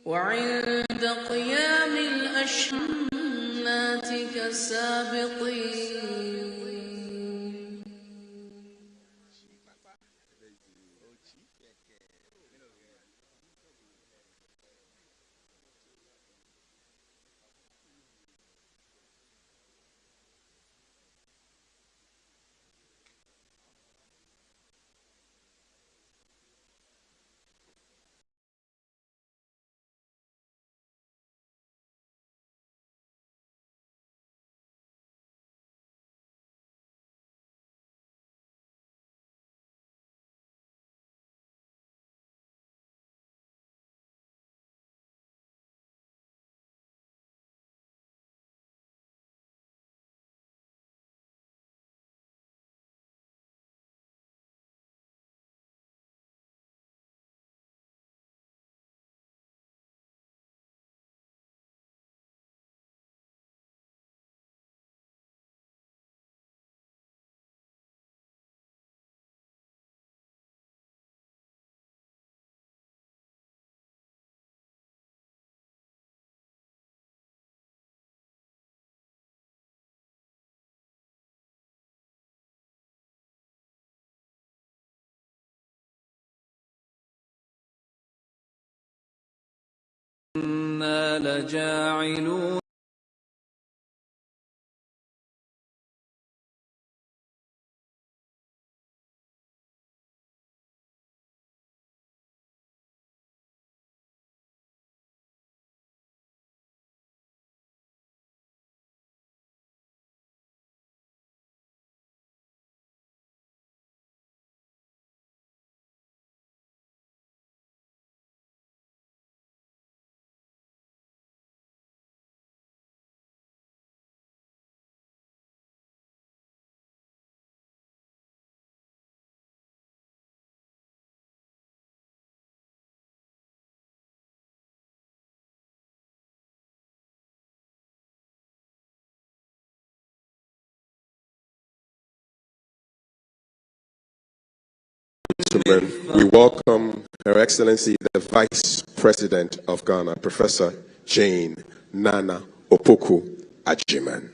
وعند قيام الأشنات كالسابقين. إنا لجاعلون We welcome Her Excellency the Vice President of Ghana, Professor Jane Nana Opoku Ajiman.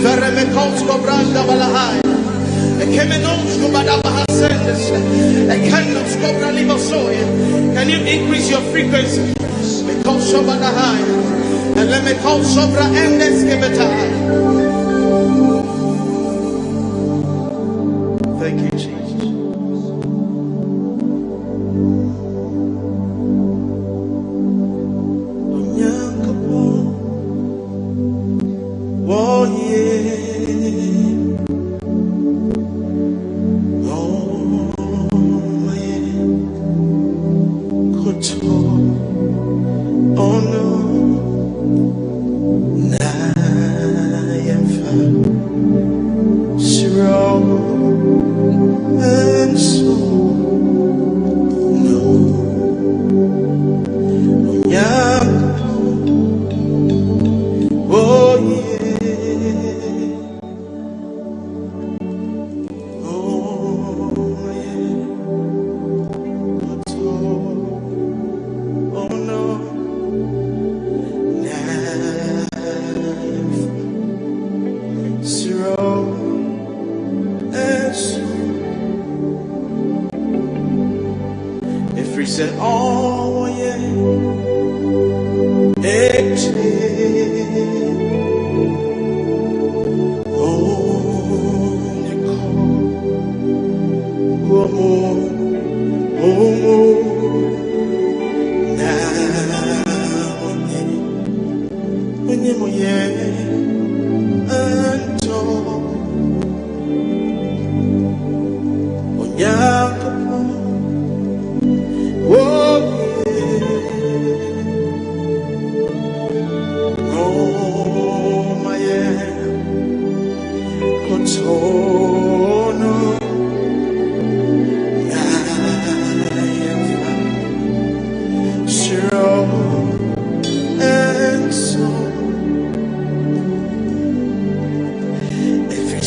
Verremekonsko branda balahai. Ekemenonsko badabahasendes. Ekenonsko bralibosoye. Can you increase your frequency? Mekonso badahai. Elemekonso bra endeske betai. Thank you, Jesus.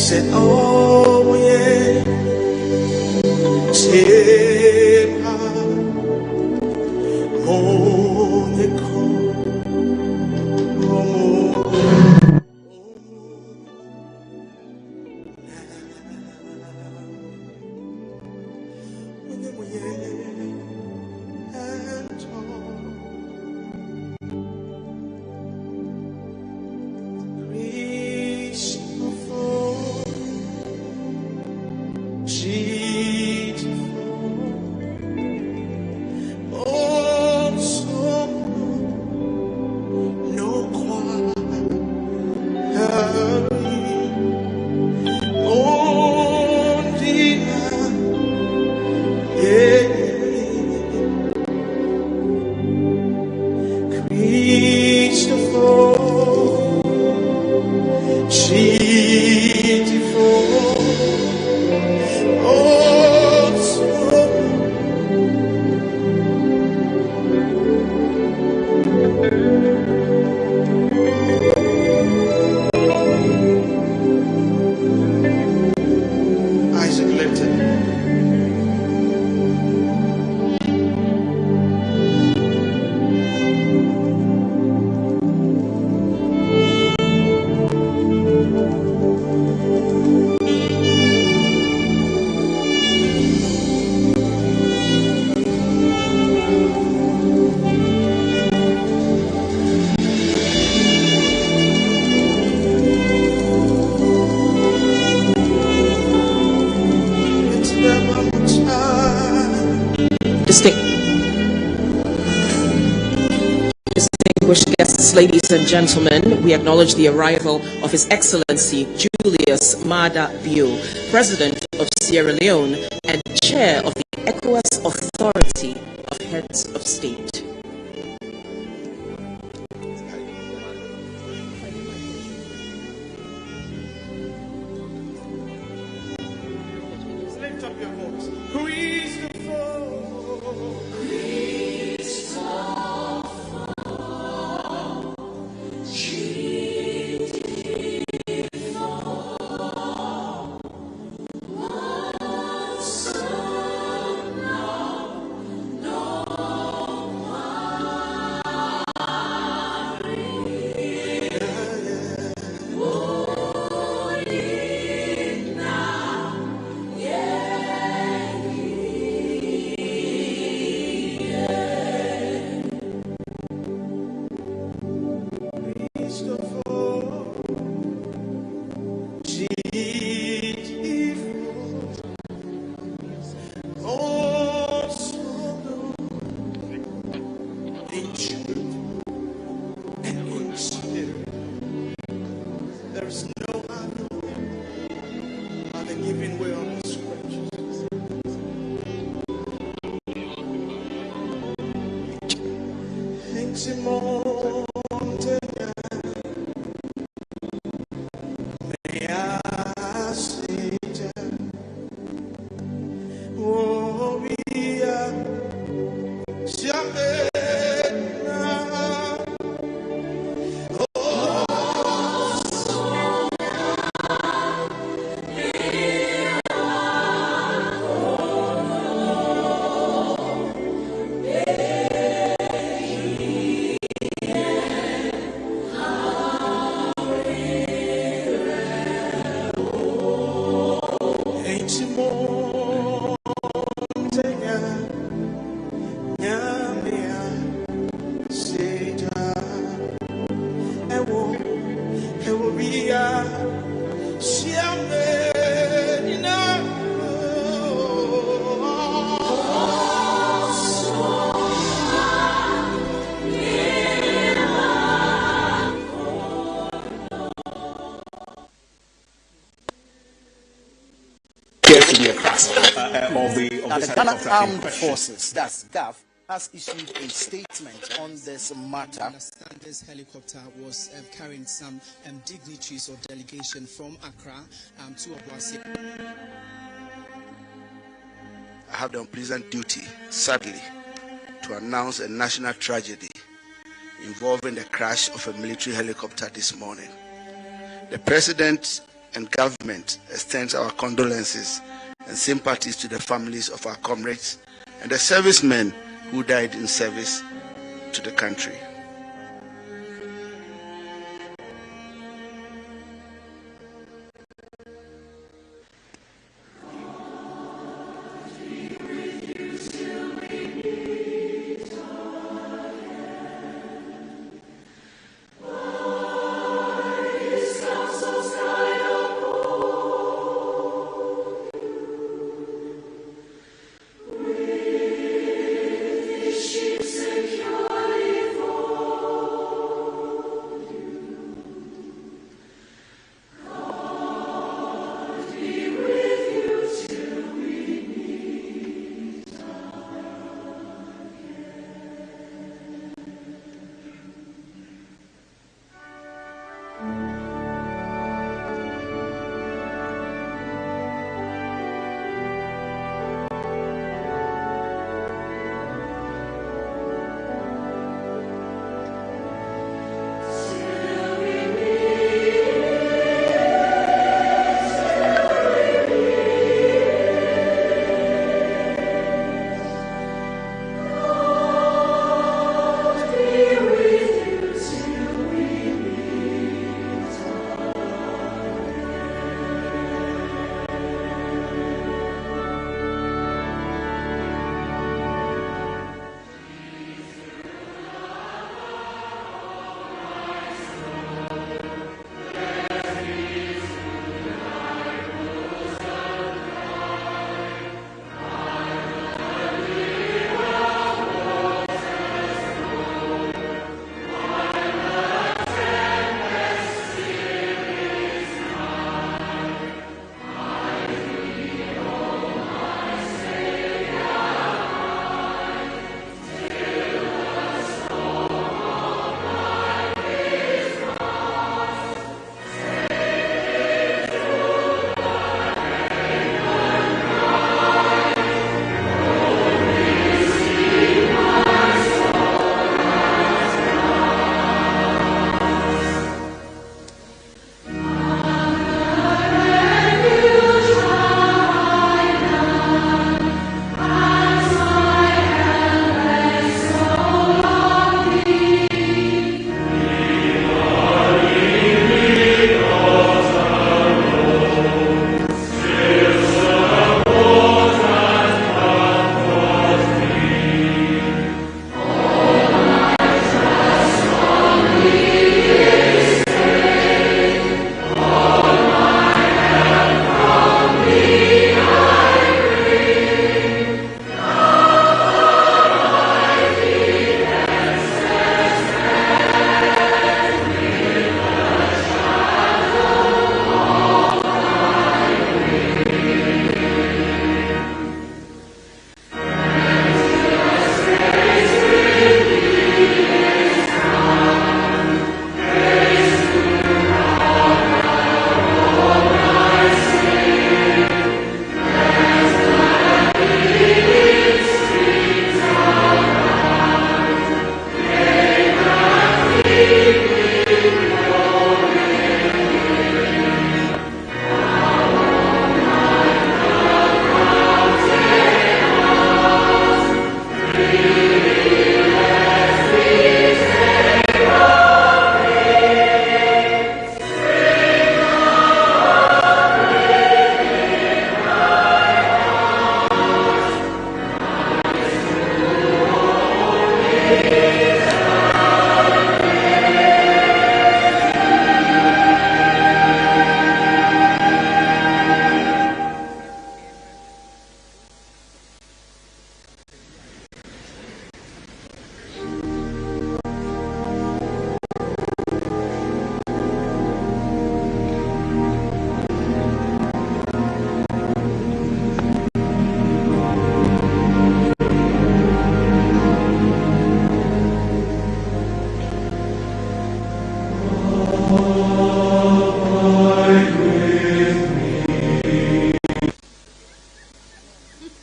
said, oh yeah, same oh yeah, Distinguished guests, ladies and gentlemen, we acknowledge the arrival of His Excellency Julius Maada Bio, President of Sierra Leone and Chair of the ECOWAS Authority of Heads of State. Lift up your voice. Now, the Ghana Armed Forces, that's GAF, has issued a statement on this matter. I understand this helicopter was carrying some dignitaries or delegation from Accra to Obuasi. I have the unpleasant duty, sadly, to announce a national tragedy involving the crash of a military helicopter this morning. The President and government extends our condolences and sympathies to the families of our comrades and the servicemen who died in service to the country.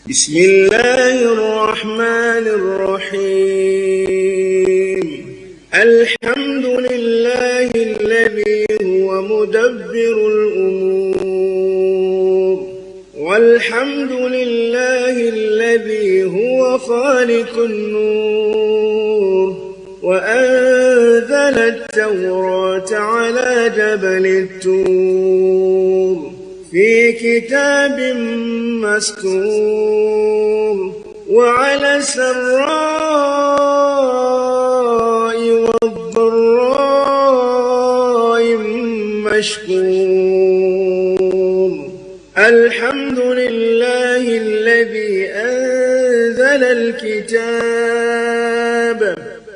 بسم الله الرحمن الرحيم الحمد لله الذي هو مدبر الأمور الحمد لله الذي هو خالق النور وأنزل التوراة على جبل الطور في كتاب مسطور وعلى السراء والضراء مشكور الحمد لله الذي أنزل الكتاب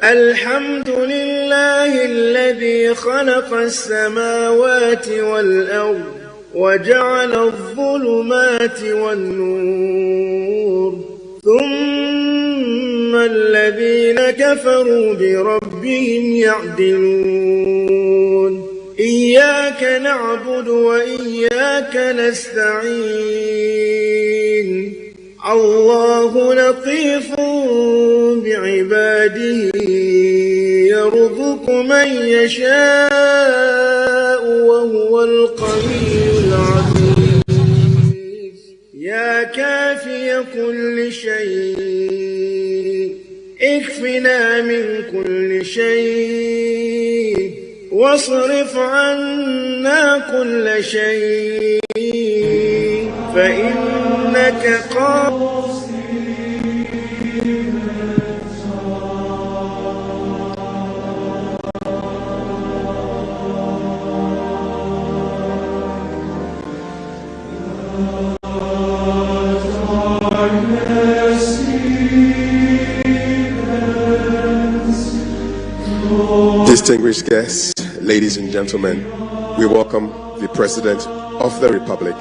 الحمد لله الذي خلق السماوات والأرض وجعل الظلمات والنور ثم الذين كفروا بربهم يعدلون إياك نعبد وإياك نستعين الله لطيف بعباده يرزق من يشاء وهو القوي العزيز يا كافي كل شيء اكفنا من كل شيء واصرف عنا كل شيء فإنك قاصر Distinguished guests, ladies and gentlemen, we welcome the President of the Republic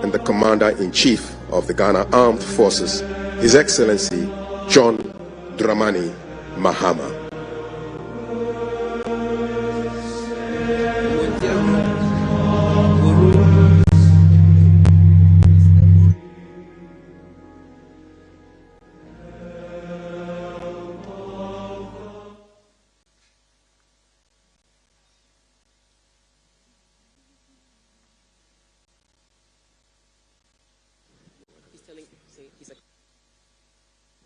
and the Commander-in-Chief of the Ghana Armed Forces, His Excellency John Dramani Mahama.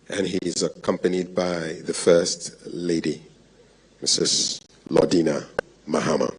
And he is accompanied by the First Lady, Mrs. Lordina Mahama.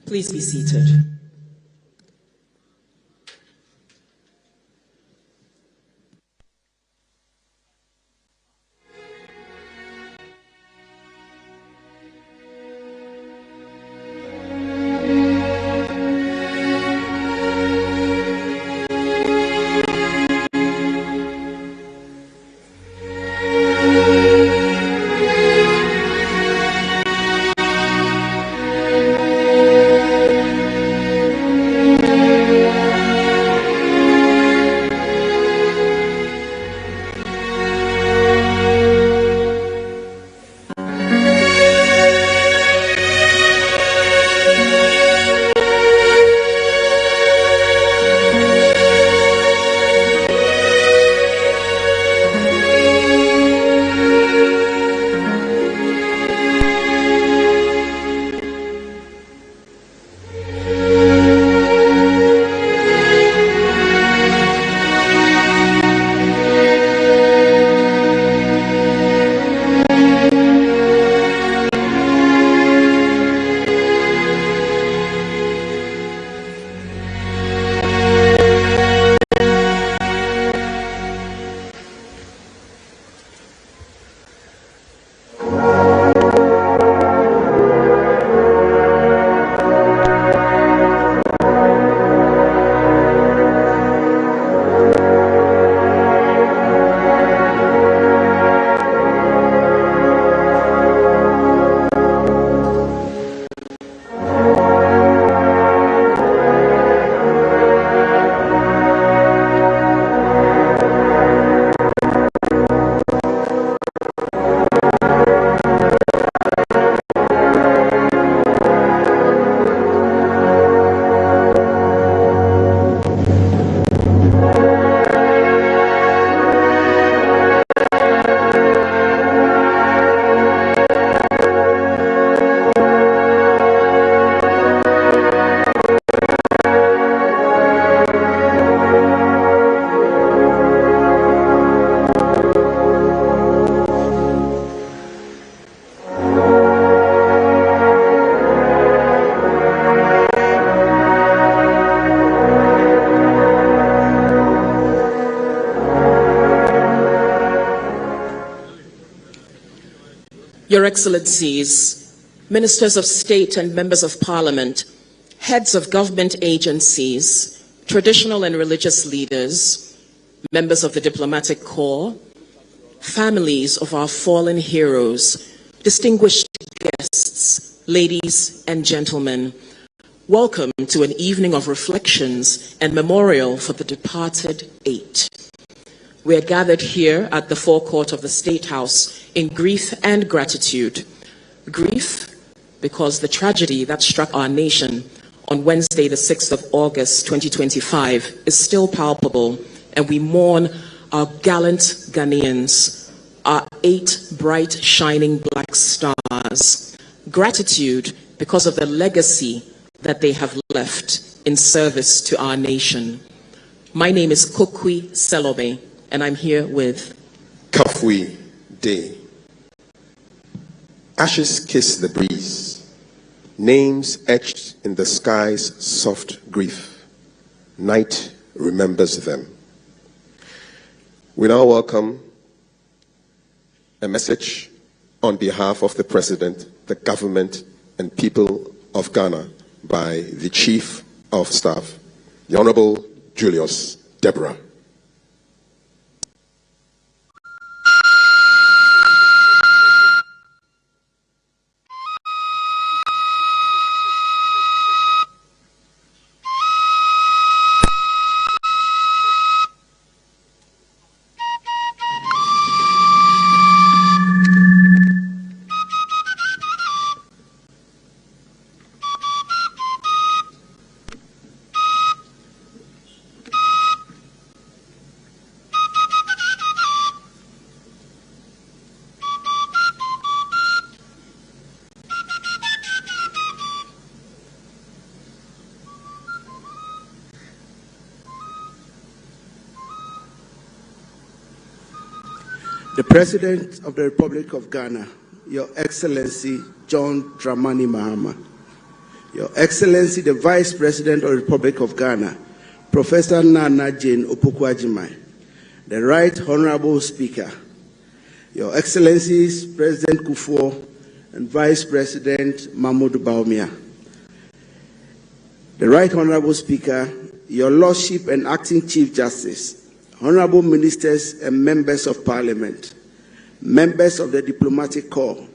Please be seated. Your Excellencies, Ministers of State and Members of Parliament, heads of government agencies, traditional and religious leaders, members of the diplomatic corps, families of our fallen heroes, distinguished guests, ladies and gentlemen, welcome to an evening of reflections and memorial for the departed 8. We are gathered here at the forecourt of the State House in grief and gratitude. Grief because the tragedy that struck our nation on Wednesday, the 6th of August, 2025, is still palpable, and we mourn our gallant Ghanaians, our 8 bright, shining black stars. Gratitude because of the legacy that they have left in service to our nation. My name is Kokwi Selome, and I'm here with Kafui Day. Ashes kiss the breeze, names etched in the sky's soft grief. Night remembers them. We now welcome a message on behalf of the President, the government, and people of Ghana by the Chief of Staff, the Honorable Julius Deborah. The President of the Republic of Ghana, Your Excellency John Dramani Mahama, Your Excellency the Vice President of the Republic of Ghana, Professor Nana Jane Opoku-Agyeman, the Right Honorable Speaker, Your Excellencies President Kufuor and Vice President Mahmoud Bawumia, the Right Honorable Speaker, Your Lordship and Acting Chief Justice, Honorable Ministers and Members of Parliament, members of the Diplomatic Corps,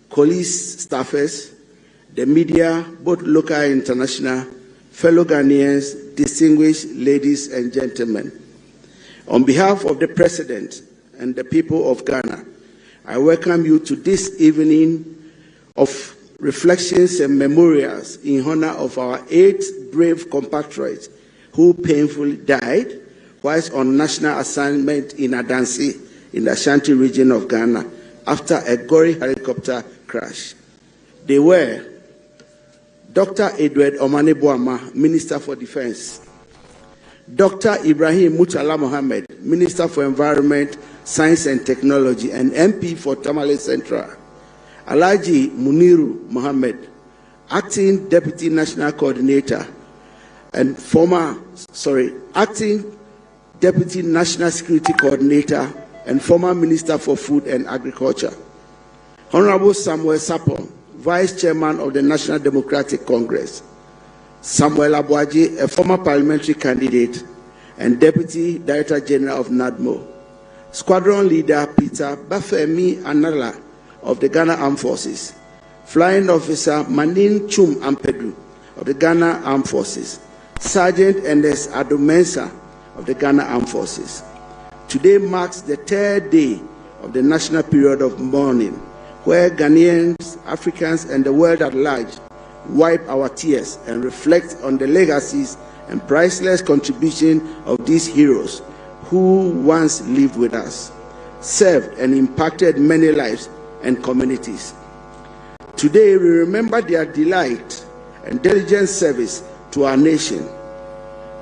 police staffers, the media, both local and international, fellow Ghanaians, distinguished ladies and gentlemen. On behalf of the President and the people of Ghana, I welcome you to this evening of reflections and memorials in honor of our 8 brave compatriots who painfully died whilst on national assignment in Adansi in the Ashanti region of Ghana after a gory helicopter crash. They were Dr. Edward Omane Boama, Minister for Defense, Dr. Ibrahim Mutala Mohammed, Minister for Environment, Science and Technology, and MP for Tamale Central, Alhaji Muniru Mohammed, Acting Deputy National Coordinator and Acting Deputy National Security Coordinator and former Minister for Food and Agriculture. Honorable Samuel Sapon, Vice Chairman of the National Democratic Congress. Samuel Abuaji, a former parliamentary candidate and Deputy Director General of NADMO. Squadron Leader Peter Bafemi Anala of the Ghana Armed Forces. Flying Officer Manin Chum Ampedu of the Ghana Armed Forces. Sergeant Ernest Adomensa of the Ghana Armed Forces. Today marks the 3rd day of the national period of mourning, where Ghanaians, Africans, and the world at large wipe our tears and reflect on the legacies and priceless contribution of these heroes who once lived with us, served and impacted many lives and communities. Today we remember their delight and diligent service to our nation,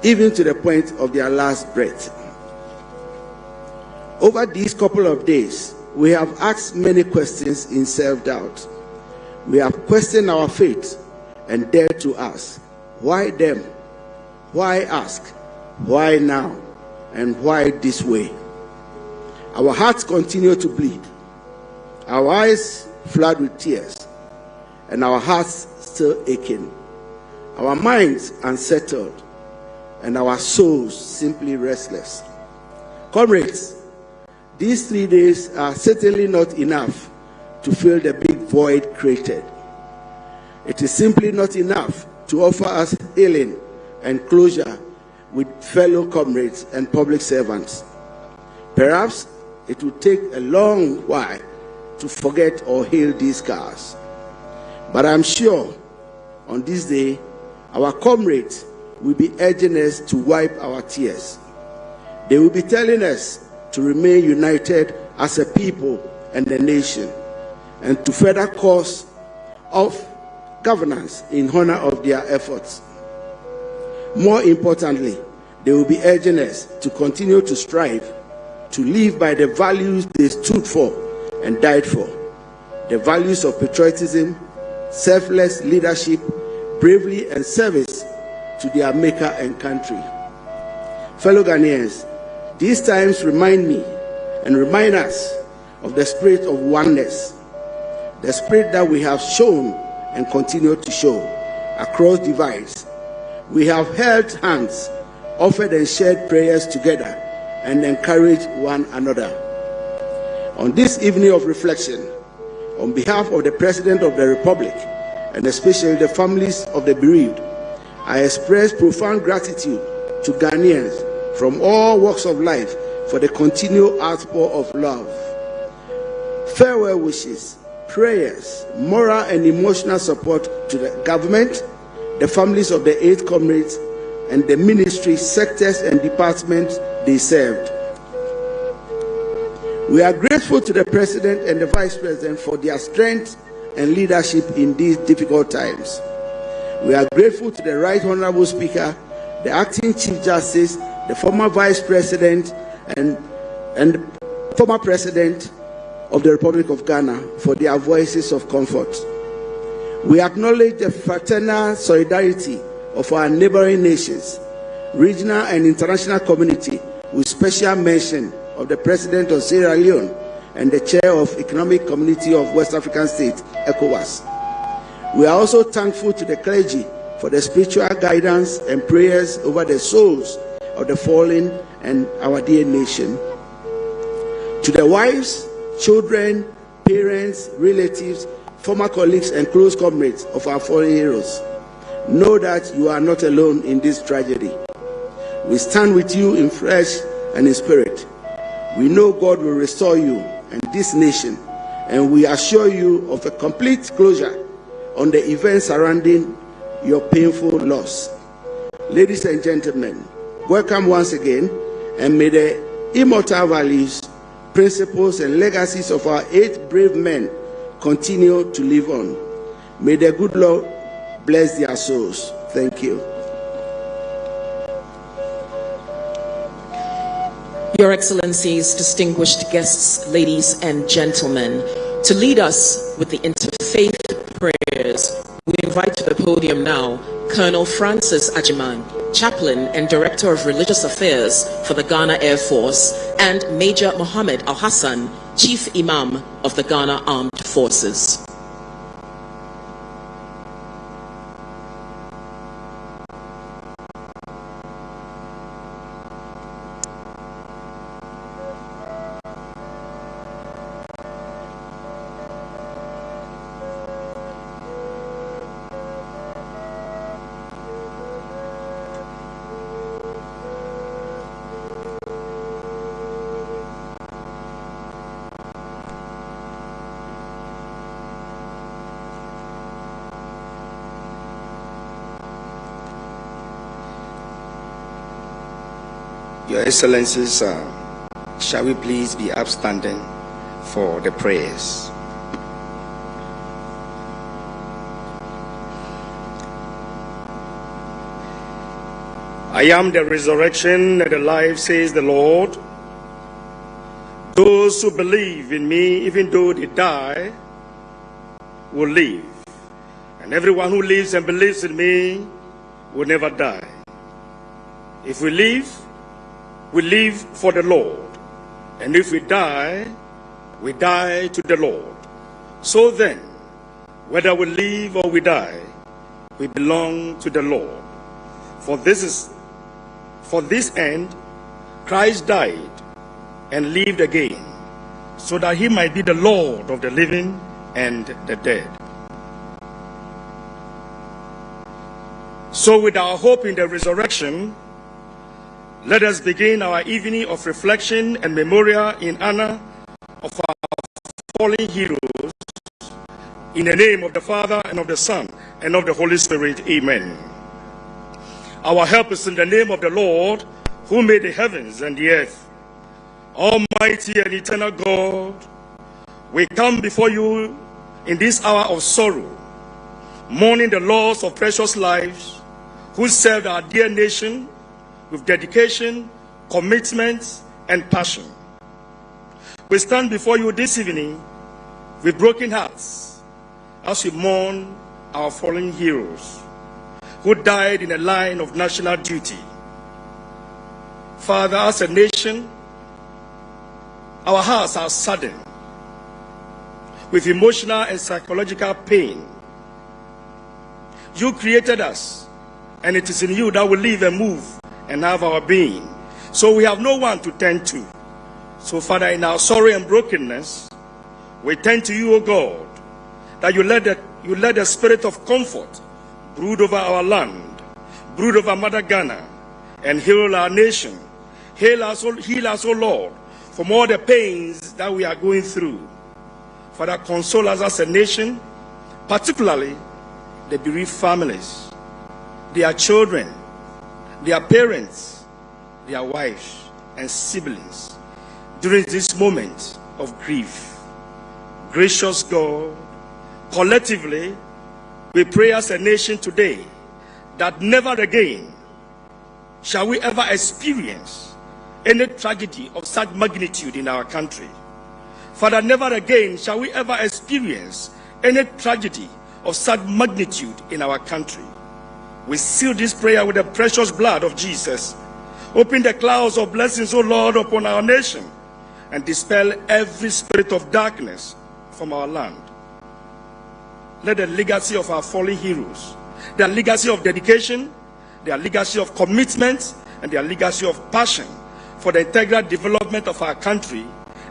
even to the point of their last breath. Over these couple of days, we have asked many questions in self-doubt. We have questioned our faith and dared to ask, why them? Why ask? Why now? And why this way? Our hearts continue to bleed. Our eyes flood with tears, and our hearts still aching, our minds unsettled, and our souls simply restless. Comrades, these 3 days are certainly not enough to fill the big void created. It is simply not enough to offer us healing and closure with fellow comrades and public servants. Perhaps it will take a long while to forget or heal these scars. But I'm sure on this day, our comrades will be urging us to wipe our tears. They will be telling us to remain united as a people and a nation, and to further course of governance in honor of their efforts. More importantly, they will be urging us to continue to strive to live by the values they stood for and died for, the values of patriotism, selfless leadership, bravery, and service to their maker and country. Fellow Ghanaians, these times remind me and remind us of the spirit of oneness, the spirit that we have shown and continue to show across divides. We have held hands, offered and shared prayers together, and encouraged one another. On this evening of reflection, on behalf of the President of the Republic, and especially the families of the bereaved, I express profound gratitude to Ghanaians from all walks of life for the continued outpour of love. Farewell wishes, prayers, moral and emotional support to the government, the families of the 8 comrades, and the ministry, sectors, and departments they served. We are grateful to the President and the Vice President for their strength and leadership in these difficult times. We are grateful to the Right Honorable Speaker, the Acting Chief Justice, the former Vice President, and former President of the Republic of Ghana for their voices of comfort. We acknowledge the fraternal solidarity of our neighboring nations, regional and international community, with special mention of the President of Sierra Leone and the Chair of Economic Community of West African States, ECOWAS. We are also thankful to the clergy for the spiritual guidance and prayers over the souls of the fallen and our dear nation. To the wives, children, parents, relatives, former colleagues, and close comrades of our fallen heroes, know that you are not alone in this tragedy. We stand with you in flesh and in spirit. We know God will restore you and this nation, and we assure you of a complete closure on the events surrounding your painful loss. Ladies and gentlemen, welcome once again, and may the immortal values, principles, and legacies of our 8 brave men continue to live on. May the good Lord bless their souls. Thank you. Your Excellencies, distinguished guests, ladies and gentlemen, to lead us with the interfaith prayers, we invite to the podium now Colonel Francis Ajiman, Chaplain and Director of Religious Affairs for the Ghana Air Force, and Major Mohammed Al-Hassan, Chief Imam of the Ghana Armed Forces. Your Excellencies, shall we please be upstanding for the prayers? I am the resurrection and the life, says the Lord. Those who believe in me, even though they die, will live. And everyone who lives and believes in me will never die. If we live for the Lord. And if we die to the Lord. So then, whether we live or we die, we belong to the Lord. For this end, Christ died and lived again, so that he might be the Lord of the living and the dead. So with our hope in the resurrection, let us begin our evening of reflection and memorial in honor of our fallen heroes. In the name of the Father, and of the Son, and of the Holy Spirit. Amen. Our help is in the name of the Lord, who made the heavens and the earth. Almighty and eternal God, we come before you in this hour of sorrow, mourning the loss of precious lives who served our dear nation with dedication, commitment, and passion. We stand before you this evening with broken hearts as we mourn our fallen heroes who died in the line of national duty. Father, as a nation, our hearts are saddened with emotional and psychological pain. You created us, and it is in you that we live and move and have our being. So we have no one to turn to. So, Father, in our sorrow and brokenness, we turn to you, O God, that you let the spirit of comfort brood over our land, brood over Mother Ghana, and heal our nation. Heal us, O Lord, from all the pains that we are going through. Father, console us as a nation, particularly the bereaved families, their children, their parents, their wives, and siblings during this moment of grief. Gracious God, collectively, we pray as a nation today that never again shall we ever experience any tragedy of such magnitude in our country. Father, never again shall we ever experience any tragedy of such magnitude in our country. We seal this prayer with the precious blood of Jesus. Open the clouds of blessings, O Lord, upon our nation, and dispel every spirit of darkness from our land. Let the legacy of our fallen heroes, their legacy of dedication, their legacy of commitment, and their legacy of passion for the integral development of our country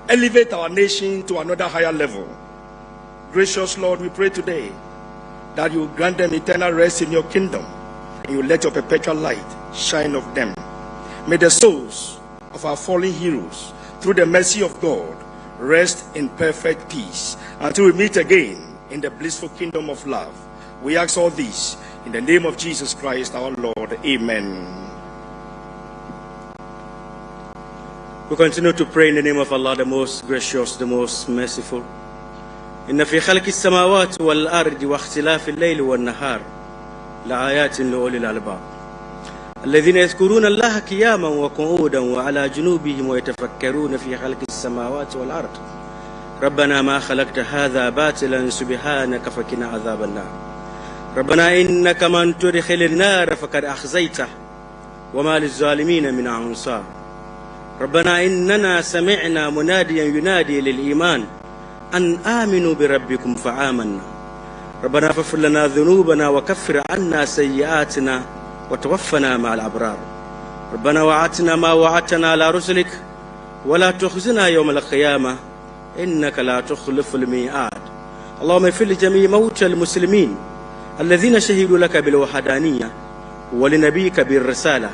elevate our nation to another higher level. Gracious Lord, we pray today that you grant them eternal rest in your kingdom, and you let your perpetual light shine of them. May the souls of our fallen heroes, through the mercy of God, rest in perfect peace until we meet again in the blissful kingdom of love. We ask all this in the name of Jesus Christ our Lord. Amen. We continue to pray in the name of Allah, the most gracious, the most merciful. إن في خلق السماوات والأرض واختلاف الليل والنهار لآيات لأولي الألباب الذين يذكرون الله قياما وقعودا وعلى جنوبهم ويتفكرون في خلق السماوات والأرض ربنا ما خلقت هذا باطلا سبحانك فقنا عذاب النار ربنا إنك من تدخل النار فقد أخزيته وما للظالمين من أنصار ربنا إننا سمعنا مناديا ينادي للإيمان أن آمنوا بربكم فآمنا ربنا فاغفر لنا ذنوبنا وكفر عنا سيئاتنا وتوفنا مع الأبرار ربنا وآتنا ما وعدتنا على رسلك ولا تخزنا يوم القيامة إنك لا تخلف الميعاد اللهم اغفر لجميع موتى المسلمين الذين شهدوا لك بالوحدانية ولنبيك بالرسالة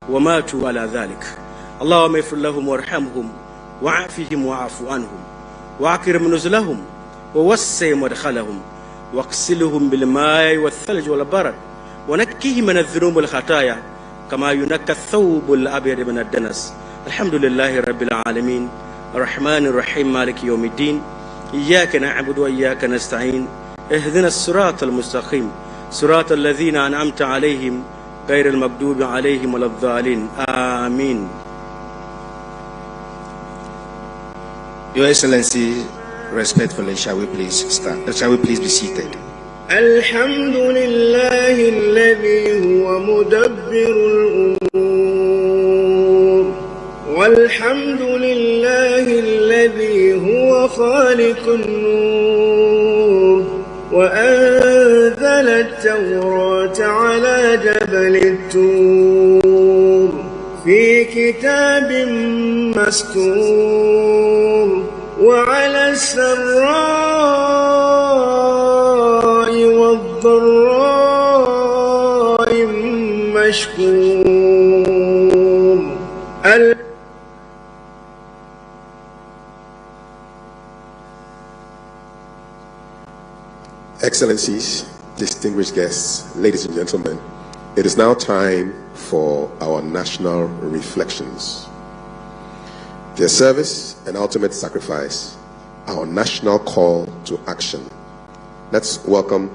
وماتوا على ذلك اللهم اغفر لهم وارحمهم وعافهم واعف عنهم وأكرم نزلهم ووسع مدخلهم واغسلهم بالماء والثلج والبرد ونكيه من الذنوب والخطايا كما ينكى الثوب الأبيض من الدنس الحمد لله رب العالمين الرحمن الرحيم مالك يوم الدين إياك نعبد وإياك نستعين اهدنا الصراط المستقيم صراط الذين أنعمت عليهم غير المغضوب عليهم ولا الضالين آمين. Your Excellency, respectfully, shall we please stand? Shall we please be seated? الحمد لله الذي هو مدبر الأمور الحمد لله الذي هو خالق النور وأنزل التوراة على جبل الطور في كتاب مستور وعلى السراء والضراء مشكور. Excellencies, distinguished guests, ladies and gentlemen, it is now time for our national reflections. Their service and ultimate sacrifice, our national call to action. Let's welcome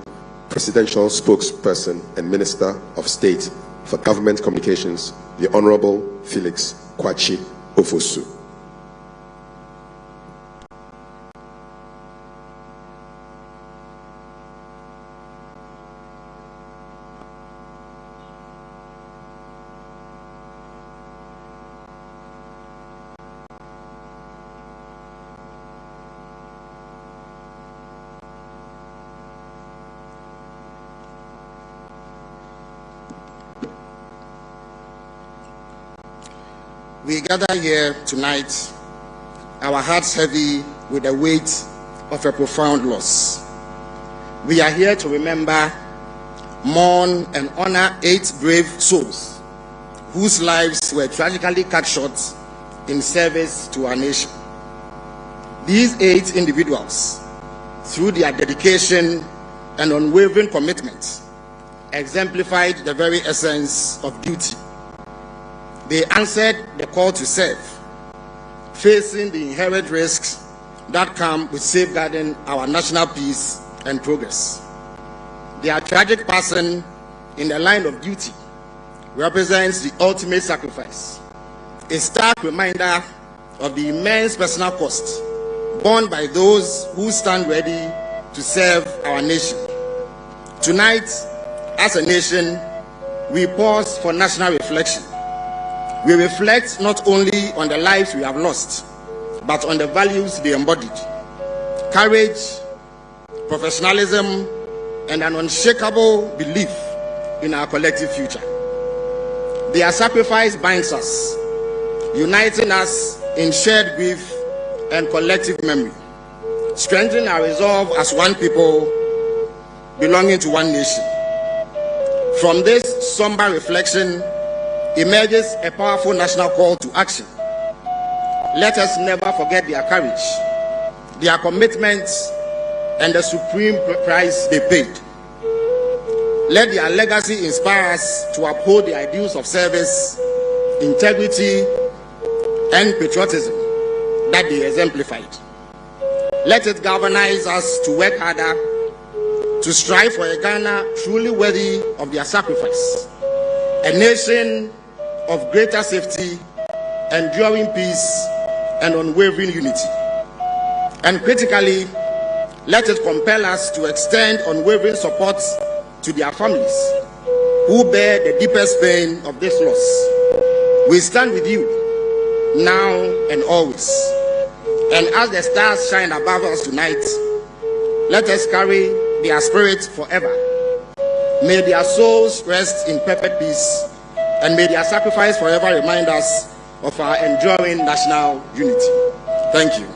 Presidential Spokesperson and Minister of State for Government Communications, the Honorable Felix Kwachi Ofosu. We gather here tonight, our hearts heavy with the weight of a profound loss. We are here to remember, mourn, and honor 8 brave souls whose lives were tragically cut short in service to our nation. These 8 individuals, through their dedication and unwavering commitment, exemplified the very essence of duty. They answered the call to serve, facing the inherent risks that come with safeguarding our national peace and progress. Their tragic passing in the line of duty represents the ultimate sacrifice, a stark reminder of the immense personal cost borne by those who stand ready to serve our nation. Tonight, as a nation, we pause for national reflection. We reflect not only on the lives we have lost, but on the values they embodied: courage, professionalism, and an unshakable belief in our collective future. Their sacrifice binds us, uniting us in shared grief and collective memory, strengthening our resolve as one people belonging to one nation. From this somber reflection emerges a powerful national call to action. Let us never forget their courage, their commitment, and the supreme price they paid. Let their legacy inspire us to uphold the ideals of service, integrity, and patriotism that they exemplified. Let it galvanize us to work harder, to strive for a Ghana truly worthy of their sacrifice, a nation of greater safety, enduring peace, and unwavering unity. And critically, let it compel us to extend unwavering support to their families who bear the deepest pain of this loss. We stand with you now and always. And as the stars shine above us tonight, let us carry their spirit forever. May their souls rest in perfect peace, and may their sacrifice forever remind us of our enduring national unity. Thank you.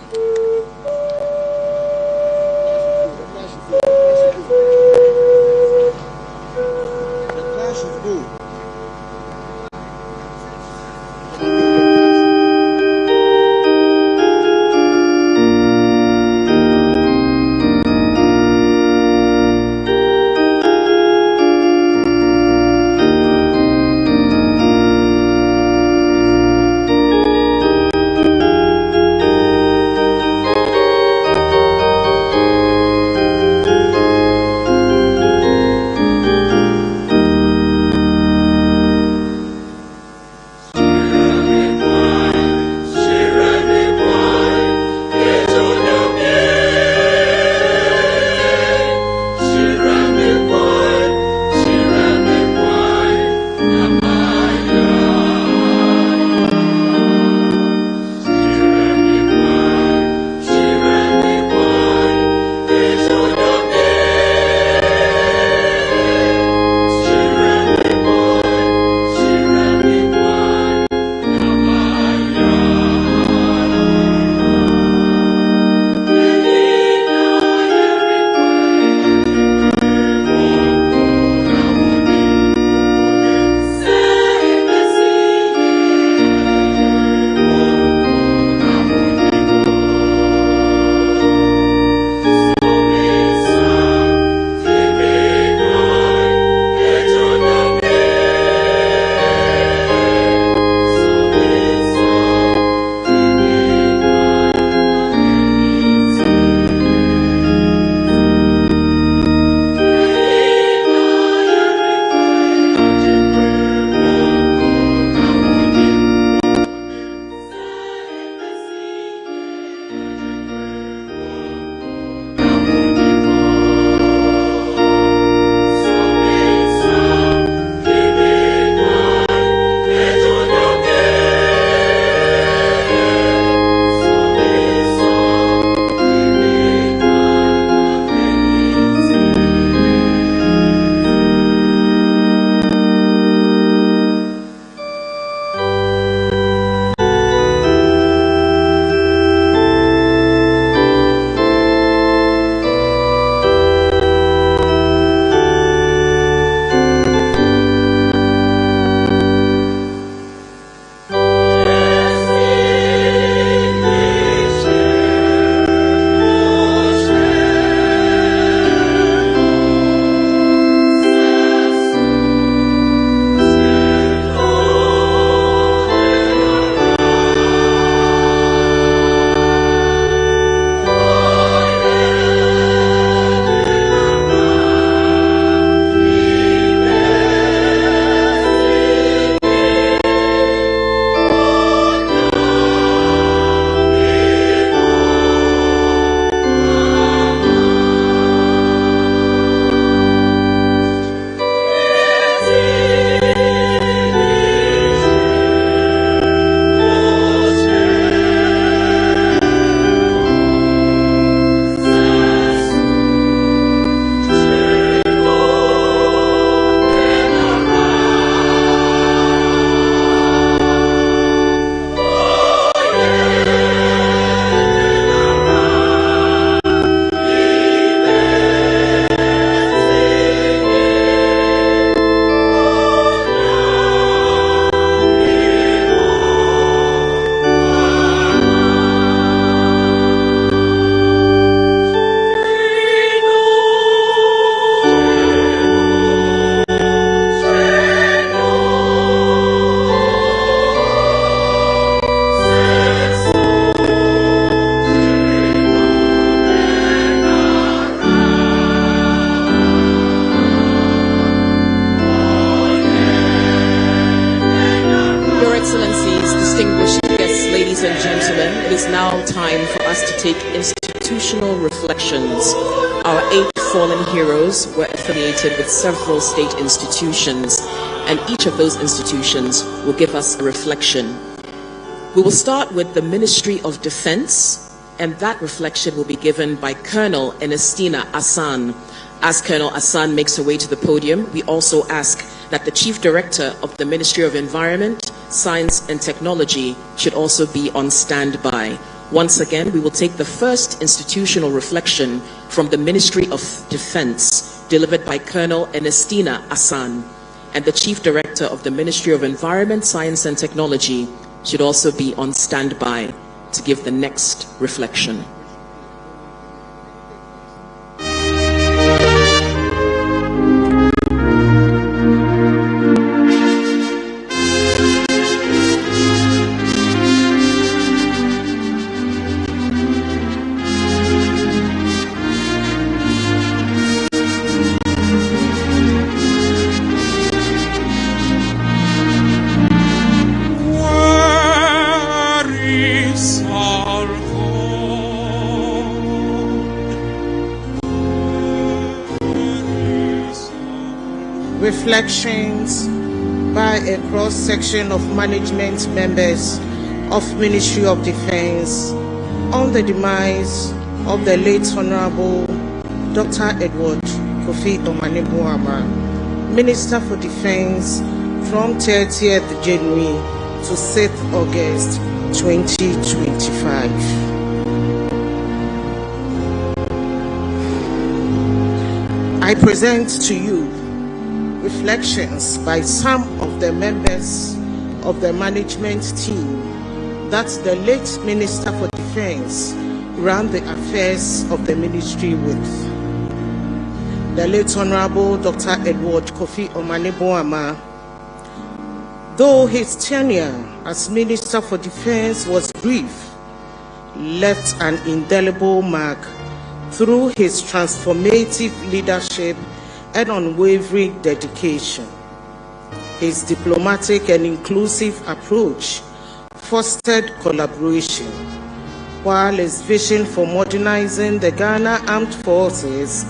Distinguished guests, ladies and gentlemen, it is now time for us to take institutional reflections. Our 8 fallen heroes were affiliated with several state institutions, and each of those institutions will give us a reflection. We will start with the Ministry of Defense, and that reflection will be given by Colonel Ernestina Asan. As Colonel Asan makes her way to the podium, we also ask that the Chief Director of the Ministry of Environment, Science and Technology should also be on standby. Once again, we will take the first institutional reflection from the Ministry of Defense, delivered by Colonel Ernestina Asan. And the Chief Director of the Ministry of Environment, Science and Technology should also be on standby to give the next reflection. Reflections by a cross-section of management members of Ministry of Defense on the demise of the late Honorable Dr. Edward Kofi Omanibuama, Minister for Defense from 30th January to 6th August 2025. I present to you reflections by some of the members of the management team that the late Minister for Defense ran the affairs of the ministry with. The late Honorable Dr. Edward Kofi Omanibuama, though his tenure as Minister for Defense was brief, left an indelible mark through his transformative leadership and unwavering dedication. His diplomatic and inclusive approach fostered collaboration, while his vision for modernizing the Ghana Armed Forces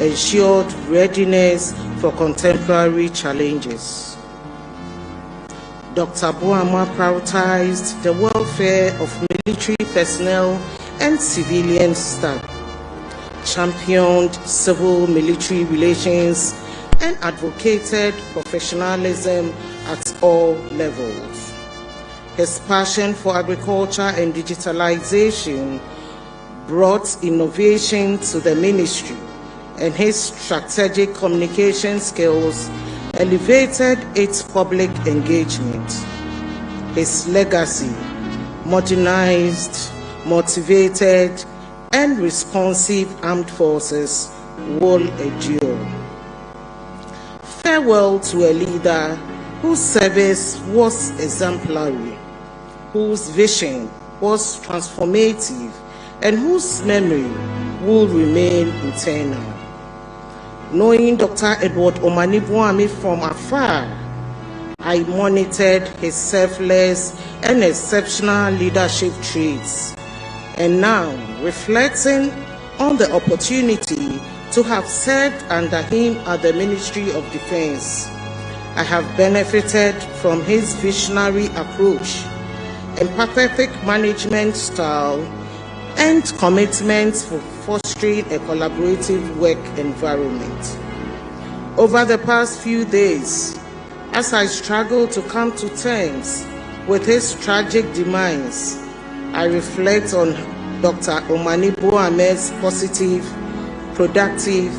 ensured readiness for contemporary challenges. Dr. Buama prioritized the welfare of military personnel and civilian staff, championed civil-military relations, and advocated professionalism at all levels. His passion for agriculture and digitalization brought innovation to the ministry, and his strategic communication skills elevated its public engagement. His legacy, modernized, motivated, and responsive armed forces will endure. Farewell to a leader whose service was exemplary, whose vision was transformative, and whose memory will remain eternal. Knowing Dr. Edward Omanibuami from afar, I monitored his selfless and exceptional leadership traits. And now, reflecting on the opportunity to have served under him at the Ministry of Defense, I have benefited from his visionary approach, empathetic management style, and commitment for fostering a collaborative work environment. Over the past few days, as I struggle to come to terms with his tragic demise, I reflect on Dr. Omanibuame's positive, productive,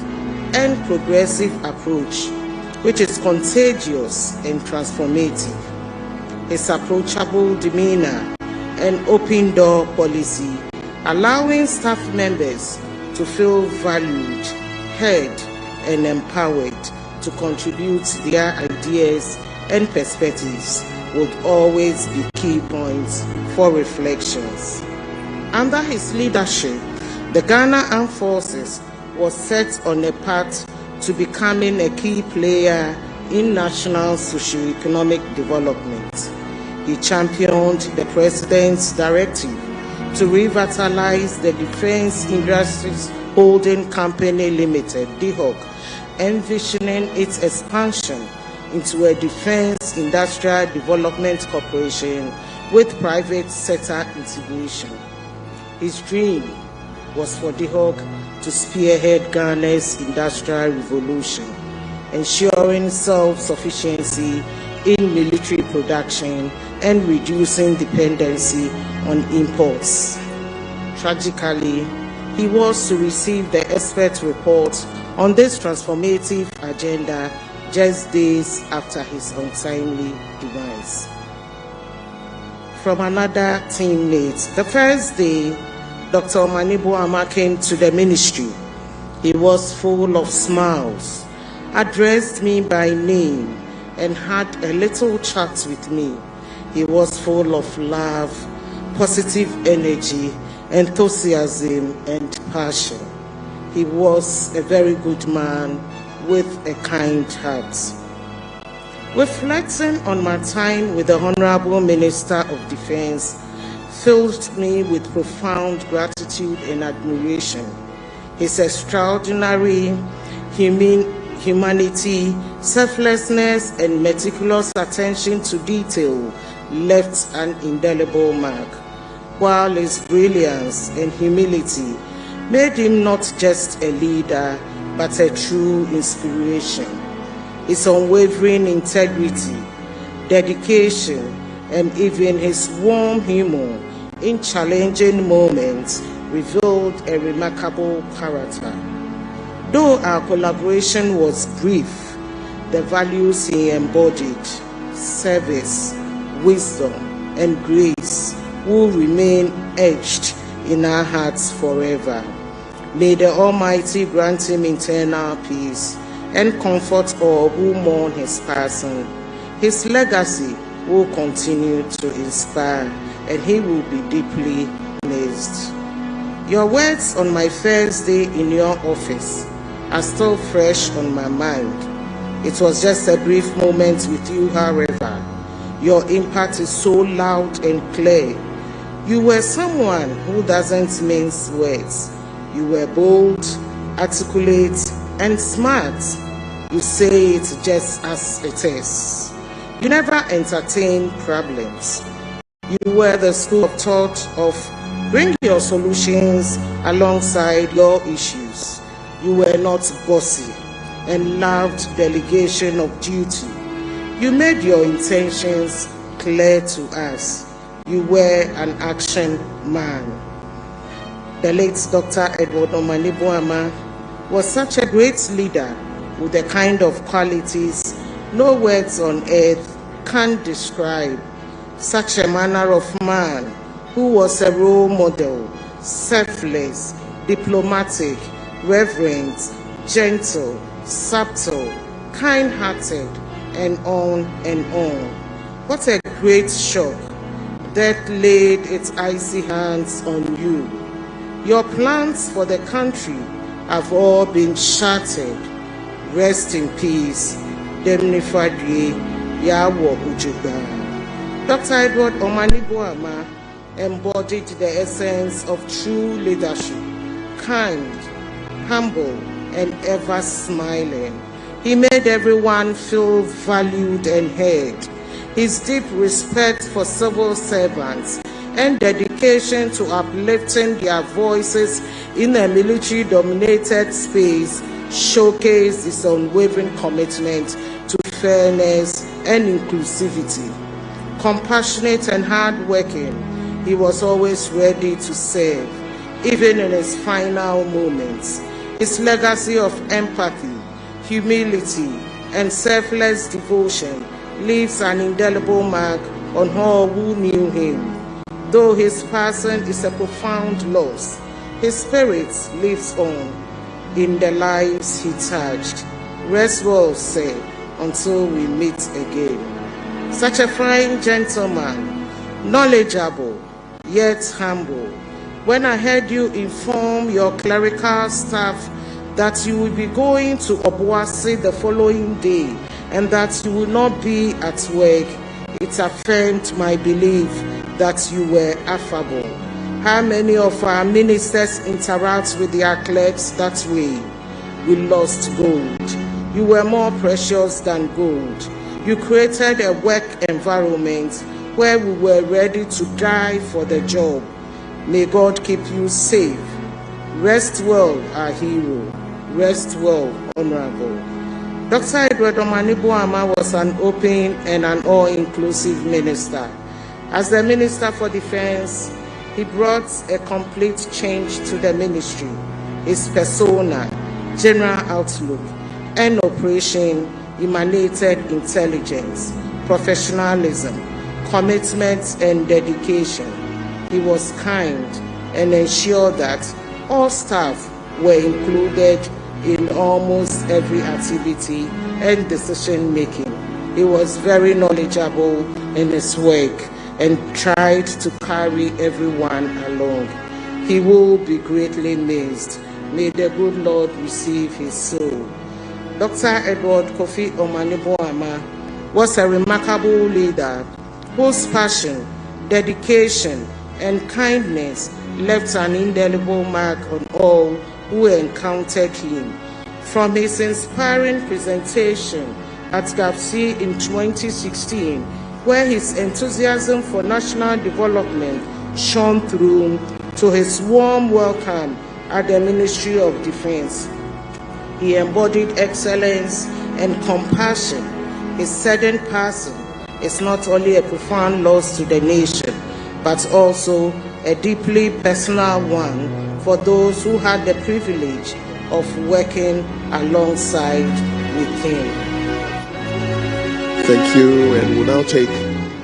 and progressive approach, which is contagious and transformative. His approachable demeanor and open door policy, allowing staff members to feel valued, heard, and empowered to contribute their ideas and perspectives would always be key points for reflections. Under his leadership, the Ghana Armed Forces was set on a path to becoming a key player in national socio-economic development. He championed the President's directive to revitalize the Defense Industries Holding Company Limited, DHOC, envisioning its expansion into a Defense Industrial Development Corporation with private sector integration. His dream was for DHOC to spearhead Ghana's industrial revolution, ensuring self-sufficiency in military production and reducing dependency on imports. Tragically, he was to receive the expert report on this transformative agenda just days after his untimely demise. From another teammate, the first day Dr. Omaniboama came to the ministry, he was full of smiles, addressed me by name, and had a little chat with me. He was full of love, positive energy, enthusiasm, and passion. He was a very good man with a kind heart. Reflecting on my time with the Honorable Minister of Defense filled me with profound gratitude and admiration. His extraordinary humanity, selflessness, and meticulous attention to detail left an indelible mark, while his brilliance and humility made him not just a leader, but a true inspiration. His unwavering integrity, dedication, and even his warm humor in challenging moments revealed a remarkable character. Though our collaboration was brief, the values he embodied, service, wisdom, and grace, will remain etched in our hearts forever. May the Almighty grant him eternal peace and comfort all who mourn his passing. His legacy will continue to inspire, and he will be deeply missed. Your words on my first day in your office are still fresh on my mind. It was just a brief moment with you, however. Your impact is so loud and clear. You were someone who doesn't mince words. You were bold, articulate, and smart. You say it just as it is. You never entertain problems. You were the school of thought of bring your solutions alongside your issues. You were not bossy and loved delegation of duty. You made your intentions clear to us. You were an action man. The late Dr. Edward Omaniboama was such a great leader with the kind of qualities no words on earth can describe. Such a manner of man who was a role model, selfless, diplomatic, reverent, gentle, subtle, kind-hearted, and on and on. What a great shock that laid its icy hands on you. Your plans for the country have all been shattered. Rest in peace, Demnifadri Yawo Ujuba. Dr. Edward Omaniboama embodied the essence of true leadership, kind, humble, and ever smiling. He made everyone feel valued and heard. His deep respect for civil servants and dedication to uplifting their voices in a military-dominated space showcased his unwavering commitment to fairness and inclusivity. Compassionate and hardworking, he was always ready to serve, even in his final moments. His legacy of empathy, humility, and selfless devotion leaves an indelible mark on all who knew him. Though his passing is a profound loss, his spirit lives on in the lives he touched. Rest well, sir, until we meet again. Such a fine gentleman, knowledgeable, yet humble. When I heard you inform your clerical staff that you will be going to Obuasi the following day and that you will not be at work, It affirmed my belief that you were affable. How many of our ministers interact with their clerks that way? We lost gold. You were more precious than gold. You created a work environment where we were ready to die for the job. May God keep you safe. Rest well, our hero. Rest well, Honorable. Dr. Edward Omanibuama was an open and an all-inclusive minister. As the Minister for Defense, he brought a complete change to the ministry. His persona, general outlook, and operation emanated intelligence, professionalism, commitment, and dedication. He was kind and ensured that all staff were included in almost every activity and decision-making. He was very knowledgeable in his work and tried to carry everyone along. He will be greatly missed. May the good Lord receive his soul. Dr. Edward Kofi Omanibuama was a remarkable leader whose passion, dedication, and kindness left an indelible mark on all who encountered him. From his inspiring presentation at GAPSI in 2016, where his enthusiasm for national development shone through, to his warm welcome at the Ministry of Defense, he embodied excellence and compassion. His sudden passing is not only a profound loss to the nation, but also a deeply personal one for those who had the privilege of working alongside with him. Thank you, and we'll now take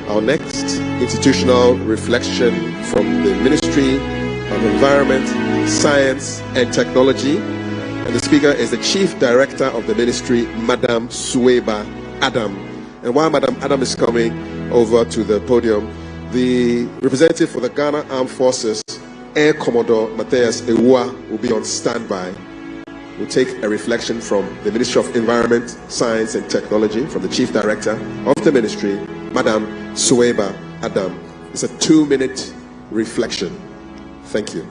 our next institutional reflection from the Ministry of Environment, Science and Technology. And the speaker is the Chief Director of the Ministry, Madam Suwaiba Adam. And while Madam Adam is coming over to the podium, the representative for the Ghana Armed Forces, Air Commodore Matthias Ewua, will be on standby. We'll take a reflection from the Ministry of Environment, Science and Technology, from the Chief Director of the Ministry, Madam Suwaiba Adam. It's a 2-minute reflection. Thank you.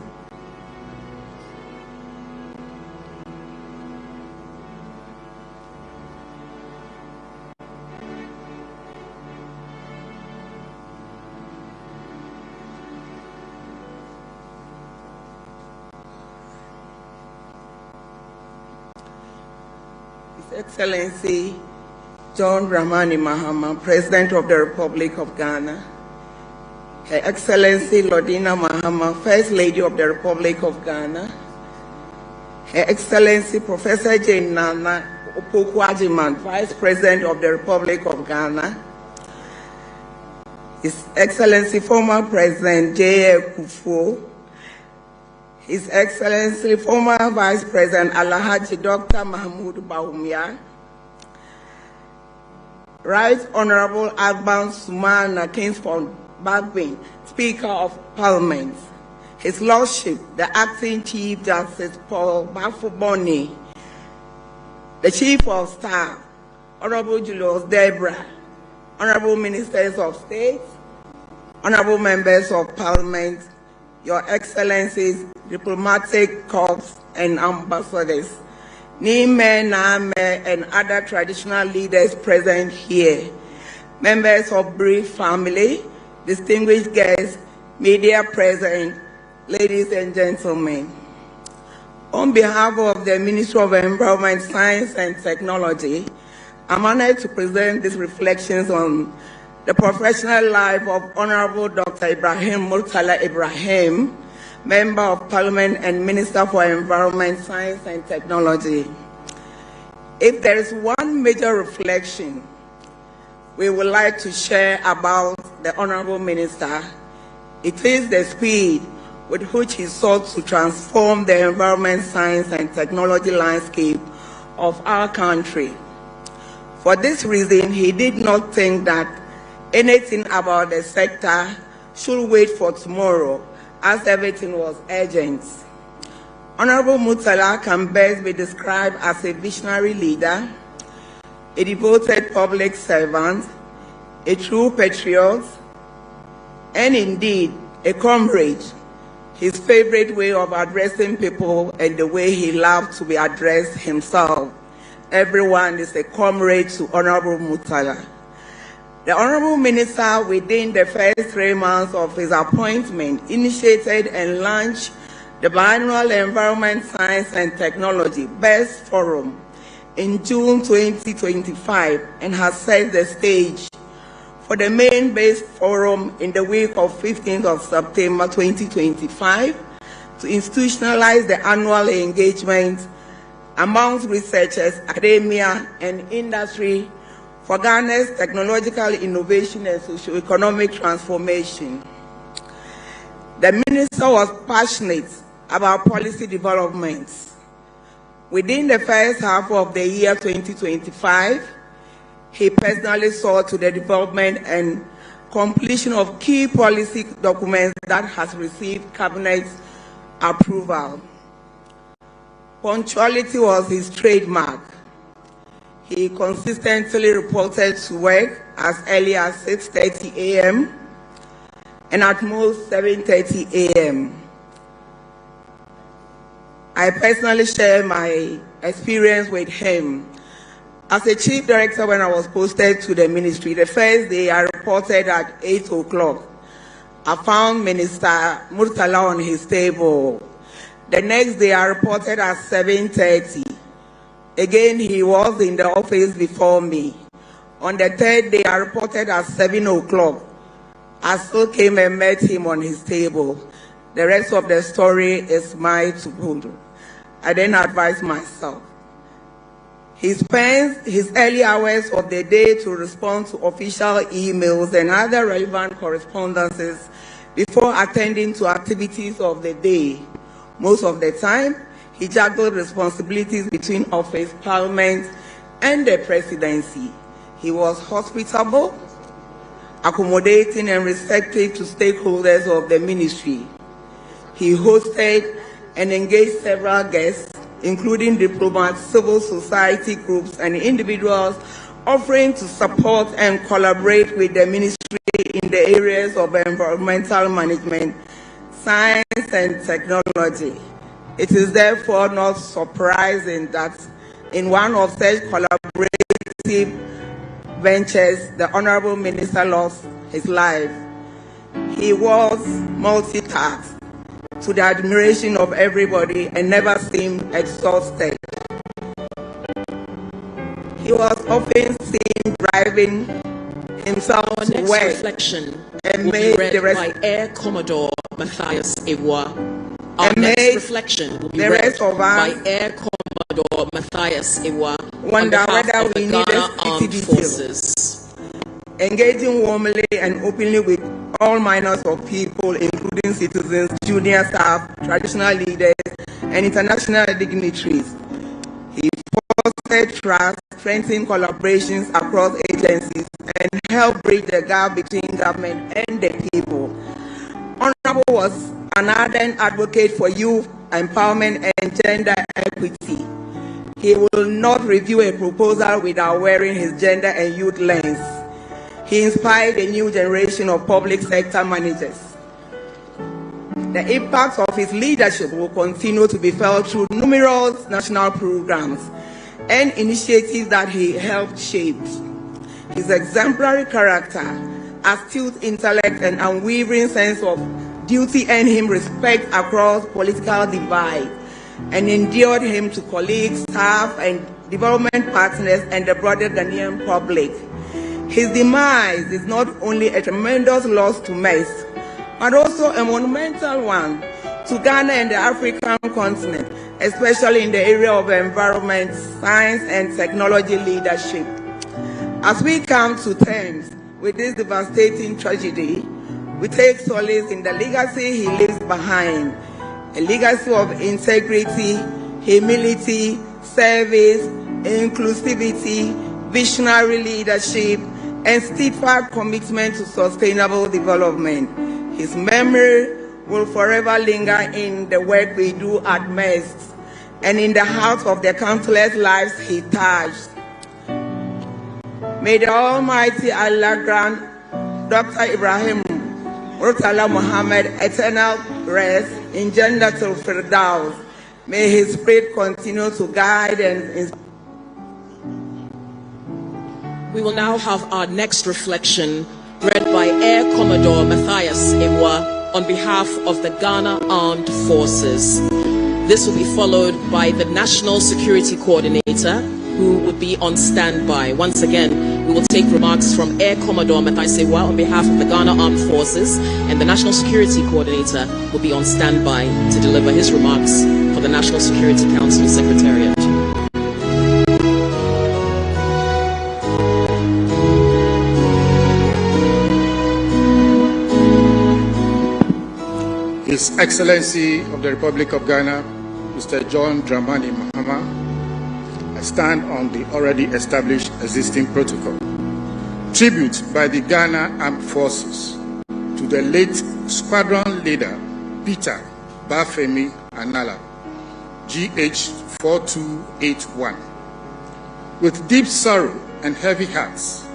Excellency John Dramani Mahama, President of the Republic of Ghana, Her Excellency Lordina Mahama, First Lady of the Republic of Ghana, Her Excellency Professor Jane Nana Opoku-Agyeman, Vice President of the Republic of Ghana, His Excellency former President J.A. Kufuor, His Excellency former Vice President Alhaji Dr. Mahmoud Bawumia, Right Honorable Alban Sumana Kingsford Bagbin, Speaker of Parliament, His Lordship, the Acting Chief Justice Paul Bafuboni, the Chief of Staff, Honorable Julius Debra, Honorable Ministers of State, Honorable Members of Parliament, Your Excellencies, diplomatic corps and ambassadors, Nime, Name, and other traditional leaders present here, members of Brief family, distinguished guests, media present, ladies and gentlemen. On behalf of the Ministry of Environment, Science and Technology, I'm honored to present these reflections on the professional life of Honorable Dr. Ibrahim Murtala Ibrahim, Member of Parliament and Minister for Environment, Science and Technology. If there is one major reflection we would like to share about the Honorable Minister, it is the speed with which he sought to transform the environment, science and technology landscape of our country. For this reason, he did not think that anything about the sector should wait for tomorrow, as everything was urgent. Honorable Murtala can best be described as a visionary leader, a devoted public servant, a true patriot, and indeed a comrade. His favorite way of addressing people and the way he loved to be addressed himself. Everyone is a comrade to Honorable Murtala. The Honorable Minister, within the first 3 months of his appointment, initiated and launched the biannual Environment, Science and Technology BEST Forum in June 2025 and has set the stage for the main BEST Forum in the week of 15th of September 2025 to institutionalize the annual engagement amongst researchers, academia and industry for Ghana's technological innovation and socio-economic transformation. The minister was passionate about policy developments. Within the first half of the year 2025, he personally saw to the development and completion of key policy documents that has received cabinet approval. Punctuality was his trademark. He consistently reported to work as early as 6:30 a.m. and at most 7:30 a.m. I personally share my experience with him. As a chief director, when I was posted to the ministry, the first day I reported at 8 o'clock. I found Minister Murtala on his table. The next day I reported at 7:30. Again, he was in the office before me. On the third day I reported at 7 o'clock. I still came and met him on his table. The rest of the story is my to hold. I then advised myself. He spends his early hours of the day to respond to official emails and other relevant correspondences before attending to activities of the day. Most of the time, he juggled responsibilities between office, parliament, and the presidency. He was hospitable, accommodating, and receptive to stakeholders of the ministry. He hosted and engaged several guests, including diplomats, civil society groups, and individuals offering to support and collaborate with the ministry in the areas of environmental management, science, and technology. It is therefore not surprising that in one of such collaborative ventures, the Honorable Minister lost his life. He was multitasked to the admiration of everybody and never seemed exhausted. He was often seen driving himself to work. Reflection and will made be read the rest by Air Commodore Matthias Ewa. Our and next made reflection will be the read rest of us by Air Commodore Matthias Ewa on wonder behalf whether of the we need Ghana a Armed detail. Forces. Engaging warmly and openly with all manners of people, including citizens, junior staff, traditional leaders, and international dignitaries. He fostered trust, strengthened collaborations across agencies, and helped bridge the gap between government and the people. Honorable was an ardent advocate for youth empowerment and gender equity. He will not review a proposal without wearing his gender and youth lens. He inspired a new generation of public sector managers. The impact of his leadership will continue to be felt through numerous national programs and initiatives that he helped shape. His exemplary character, astute intellect, and unwavering sense of duty earned him respect across political divide and endeared him to colleagues, staff, and development partners and the broader Ghanaian public. His demise is not only a tremendous loss to MES, but also a monumental one to Ghana and the African continent, especially in the area of environment, science, and technology leadership. As we come to terms with this devastating tragedy, we take solace in the legacy he leaves behind, a legacy of integrity, humility, service, inclusivity, visionary leadership, and steadfast commitment to sustainable development. His memory will forever linger in the work we do at MEST and in the hearts of the countless lives he touched. May the Almighty Allah grant Dr. Ibrahim Murtala Muhammad eternal rest in Jannatul Firdaus. May his spirit continue to guide and inspire. We will now have our next reflection read by Air Commodore Matthias Ewa on behalf of the Ghana Armed Forces. This will be followed by the National Security Coordinator, who will be on standby. Once again, we will take remarks from Air Commodore Matthias Ewa on behalf of the Ghana Armed Forces, and the National Security Coordinator will be on standby to deliver his remarks for the National Security Council Secretariat. His Excellency of the Republic of Ghana, Mr. John Dramani Mahama, I stand on the already established existing protocol. Tribute by the Ghana Armed Forces to the late squadron leader, Peter Bafemi Anala, GH 4281. With deep sorrow and heavy hearts,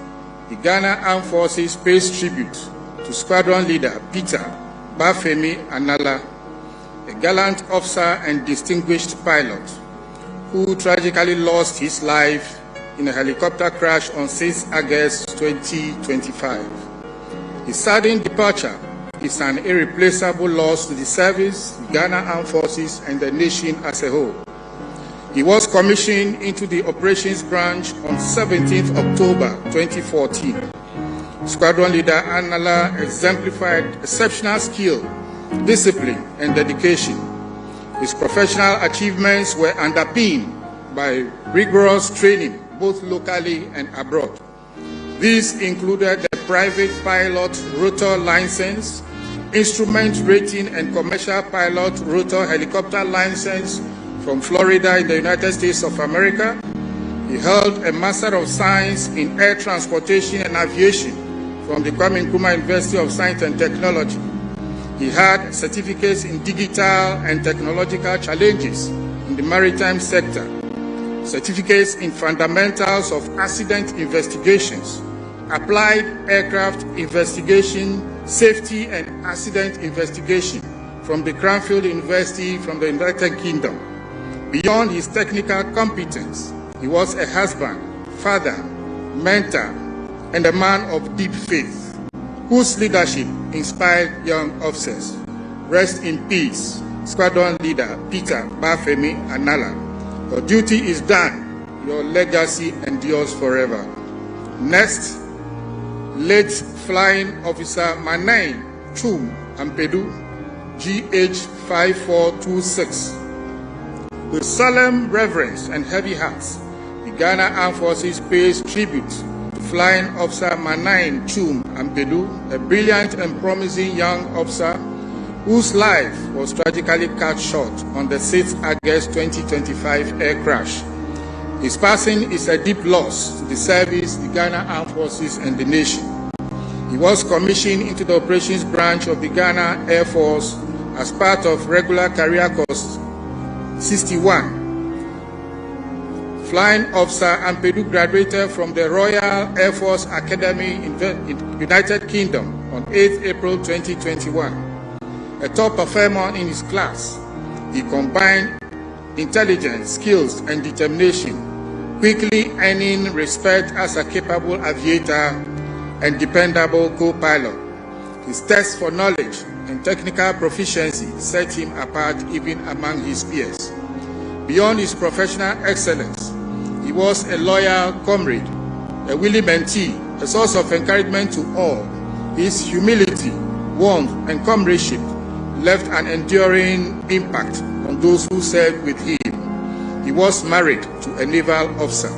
the Ghana Armed Forces pays tribute to squadron leader Peter Bafemi Anala, a gallant officer and distinguished pilot who tragically lost his life in a helicopter crash on 6 August 2025. His sudden departure is an irreplaceable loss to the service, the Ghana Armed Forces, and the nation as a whole. He was commissioned into the Operations Branch on 17th October 2014. Squadron leader Anala exemplified exceptional skill, discipline, and dedication. His professional achievements were underpinned by rigorous training, both locally and abroad. These included the private pilot rotor license, instrument rating, and commercial pilot rotor helicopter license from Florida in the United States of America. He held a Master of Science in Air Transportation and Aviation from the Kwame Nkrumah University of Science and Technology. He had certificates in digital and technological challenges in the maritime sector, certificates in fundamentals of accident investigations, applied aircraft investigation, safety and accident investigation from the Cranfield University from the United Kingdom. Beyond his technical competence, he was a husband, father, mentor, and a man of deep faith, whose leadership inspired young officers. Rest in peace, Squadron Leader Peter Bafemi Anala. Your duty is done. Your legacy endures forever. Next, late Flying Officer Manai Chum Ampedu, GH 5426. With solemn reverence and heavy hearts, the Ghana Armed Forces pays tribute to Flying Officer Manai Chum Ampedu, a brilliant and promising young officer whose life was tragically cut short on the 6th August 2025 air crash. His passing is a deep loss to the service, the Ghana Armed Forces, and the nation. He was commissioned into the Operations Branch of the Ghana Air Force as part of regular career course 61. Flying Officer Ampedu graduated from the Royal Air Force Academy in the United Kingdom on 8th April 2021. A top performer in his class, he combined intelligence, skills, and determination, quickly earning respect as a capable aviator and dependable co-pilot. His thirst for knowledge and technical proficiency set him apart even among his peers. Beyond his professional excellence, he was a loyal comrade, a willing mentee, a source of encouragement to all. His humility, warmth, and comradeship left an enduring impact on those who served with him. He was married to a naval officer.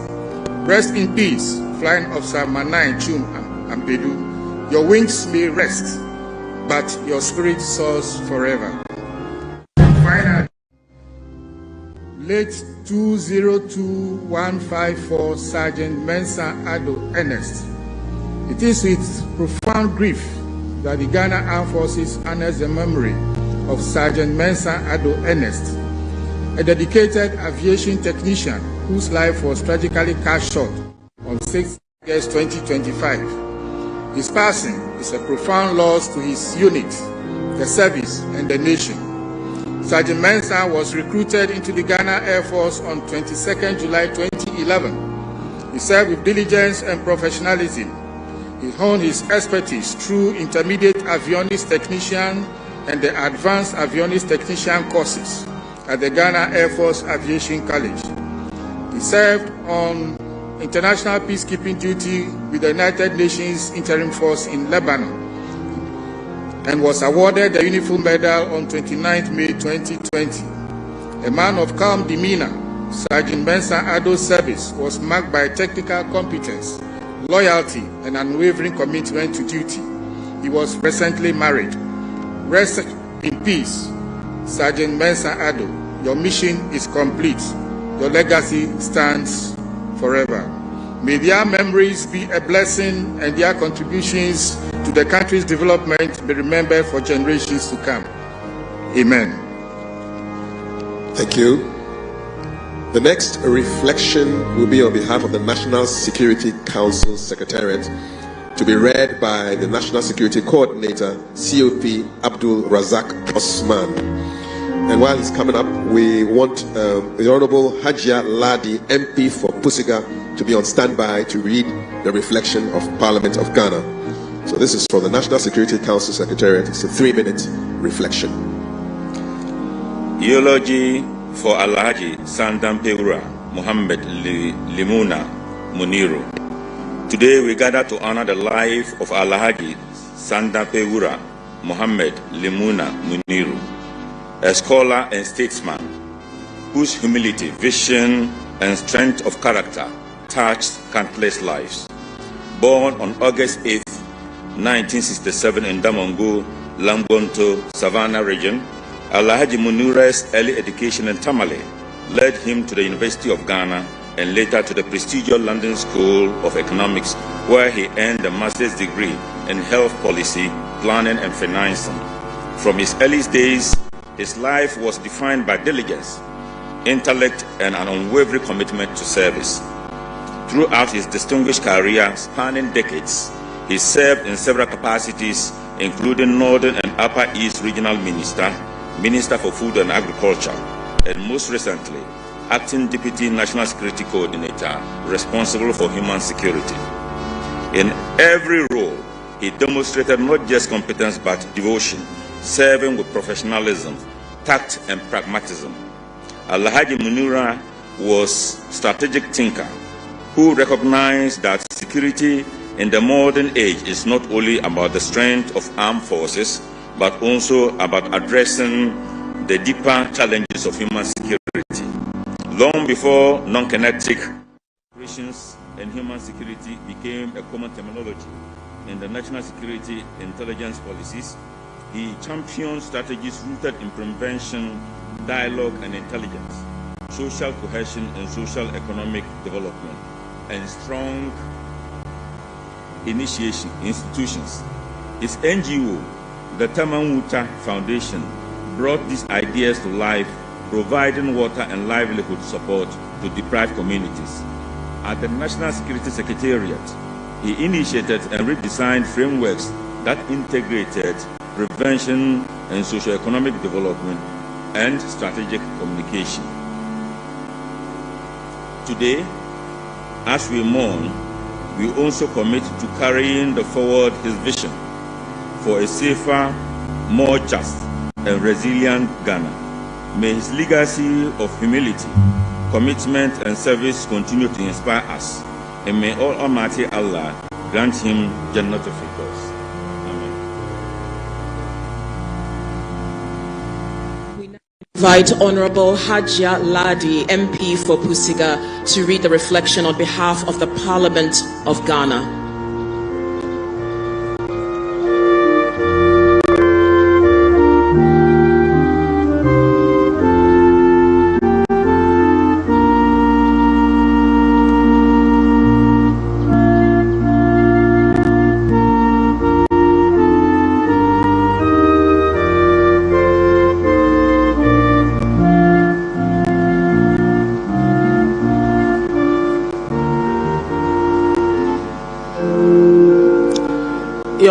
Rest in peace, Flying Officer Manai Chum Ampedu. Your wings may rest, but your spirit soars forever. Finally, late 202154 Sergeant Mensa Ado Ernest. It is with profound grief that the Ghana Armed Forces honors the memory of Sergeant Mensa Ado Ernest, a dedicated aviation technician whose life was tragically cut short on 6 August 2025. His passing is a profound loss to his unit, the service, and the nation. Sergeant Mensah was recruited into the Ghana Air Force on 22nd July 2011. He served with diligence and professionalism. He honed his expertise through intermediate avionics technician and the advanced avionics technician courses at the Ghana Air Force Aviation College. He served on international peacekeeping duty with the United Nations Interim Force in Lebanon and was awarded the Uniform Medal on 29 May 2020. A man of calm demeanor, Sergeant Mensah Ado's service was marked by technical competence, loyalty, and unwavering commitment to duty. He was presently married. Rest in peace, Sergeant Mensah Ado. Your mission is complete. Your legacy stands forever. May their memories be a blessing and their contributions to the country's development be remembered for generations to come. Amen. Thank you. The next reflection will be on behalf of the National Security Council Secretariat, to be read by the National Security Coordinator, COP Abdul Razak Osman. And while he's coming up, we want the Honorable Hajia Ladi, MP for Pusiga, to be on standby to read the reflection of Parliament of Ghana. So this is for the National Security Council Secretariat. It's a 3-minute reflection. Eulogy for Alhaji Sandampewura Muhammad Limuna Muniru. Today we gather to honor the life of Alhaji Sandampewura Muhammad Limuna Muniru, a scholar and statesman whose humility, vision, and strength of character touched countless lives. Born on August 8, 1967 in Damongo, Lambonto, Savannah region, Alhaji Munira's early education in Tamale led him to the University of Ghana and later to the prestigious London School of Economics, where he earned a master's degree in health policy, planning, and financing. From his earliest days, his life was defined by diligence, intellect, and an unwavering commitment to service. Throughout his distinguished career spanning decades, he served in several capacities, including Northern and Upper East Regional Minister, Minister for Food and Agriculture, and most recently, Acting Deputy National Security Coordinator, responsible for human security. In every role, he demonstrated not just competence but devotion, serving with professionalism, tact, and pragmatism. Alhaji Munira was a strategic thinker who recognized that security in the modern age is not only about the strength of armed forces, but also about addressing the deeper challenges of human security. Long before non-kinetic operations and human security became a common terminology in the national security intelligence policies, he championed strategies rooted in prevention, dialogue, and intelligence, social cohesion and social economic development, and strong institutions. His NGO, the Tamanwuta Foundation, brought these ideas to life, providing water and livelihood support to deprived communities. At the National Security Secretariat, he initiated and redesigned frameworks that integrated prevention and socio-economic development and strategic communication. Today, as we mourn, we also commit to carrying forward his vision for a safer, more just, and resilient Ghana. May his legacy of humility, commitment, and service continue to inspire us, and may Almighty Allah grant him Jannatul Firdaus. Amen. We now invite Honorable Hajia Ladi, MP for Pusiga, to read the reflection on behalf of the Parliament of Ghana.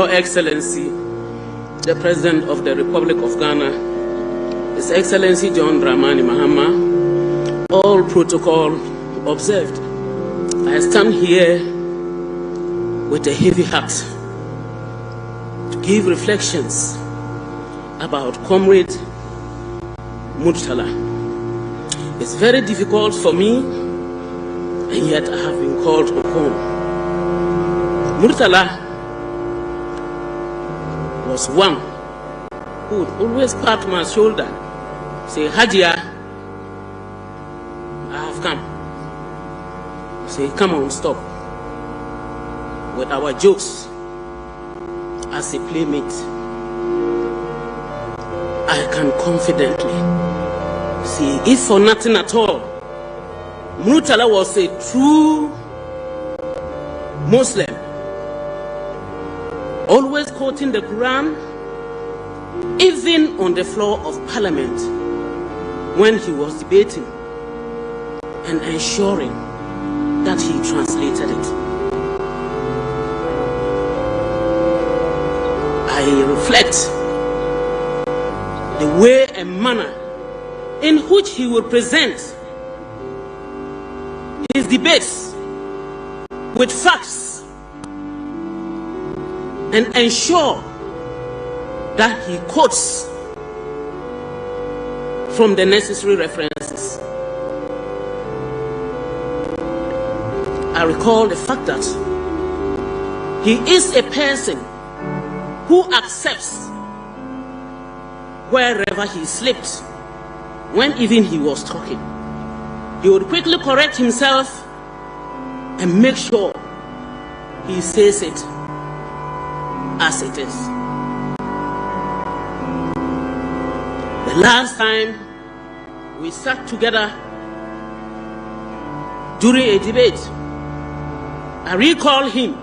Your Excellency, the President of the Republic of Ghana, His Excellency John Dramani Mahama, all protocol observed. I stand here with a heavy heart to give reflections about Comrade Murtala. It's very difficult for me, and yet I have been called upon. Murtala was one who would always pat my shoulder, say, Hajia, I have come. Say, come on, stop. With our jokes as a playmate, I can confidently say, if for nothing at all, Murtala was a true Muslim, always quoting the Quran, even on the floor of Parliament when he was debating, and ensuring that he translated it. I reflect the way and manner in which he will present his debates with facts and ensure that he quotes from the necessary references. I recall the fact that he is a person who accepts wherever he slipped when even he was talking. He would quickly correct himself and make sure he says it as it is. The last time we sat together during a debate, I recall him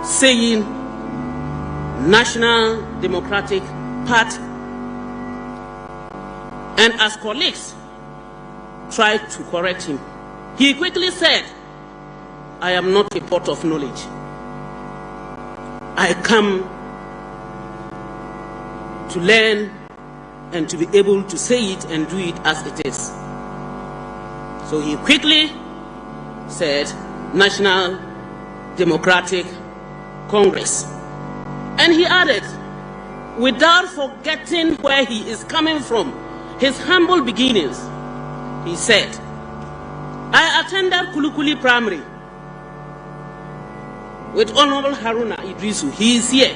saying National Democratic Party, and as colleagues tried to correct him, he quickly said, I am not a pot of knowledge. I come to learn and to be able to say it and do it as it is. So he quickly said National Democratic Congress. And he added, without forgetting where he is coming from, his humble beginnings, he said, I attended Kulukuli Primary with Honorable Haruna Idrisu. He is here.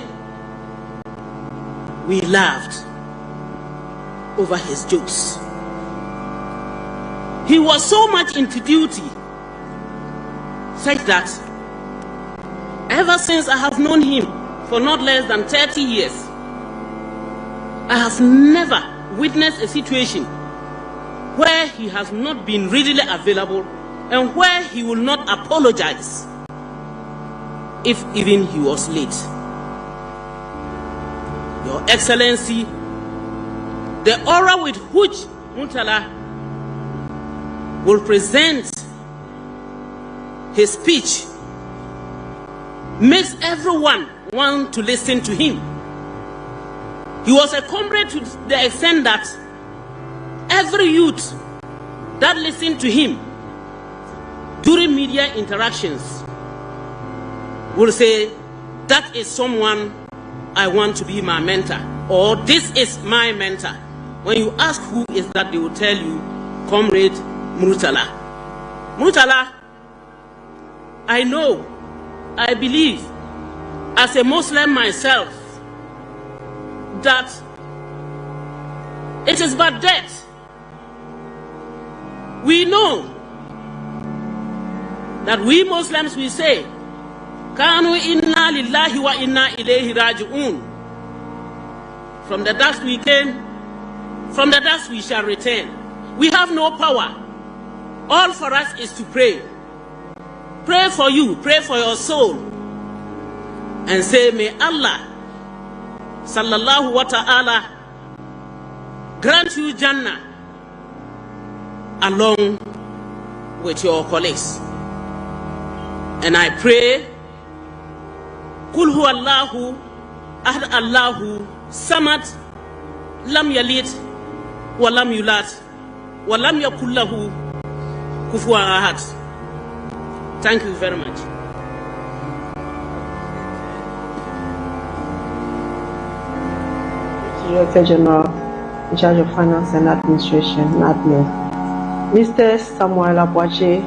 We laughed over his jokes. He was so much into duty, such that ever since I have known him for not less than 30 years, I have never witnessed a situation where he has not been readily available and where he will not apologize if even he was late. Your Excellency, the aura with which Murtala will present his speech makes everyone want to listen to him. He was a comrade to the extent that every youth that listened to him during media interactions will say, that is someone I want to be my mentor, or this is my mentor. When you ask who is that, they will tell you, Comrade Murtala. Murtala, I know, I believe, as a Muslim myself, that it is but death. We know that we Muslims, we say, Kanu inna lillahi wa inna ilayhi raji'un. From the dust we came, from the dust we shall return. We have no power. All for us is to pray. Pray for you, pray for your soul, and say, may Allah sallallahu wa ta'ala grant you Jannah along with your colleagues. And I pray Kul huwa Allahu ahad Allahu samad lam yalid wa lam yulad wa lam yakul lahu kufuwan ahad. Thank you very much. Director General in charge of Finance and Administration, NADMO. Mr. Samuel Abwaje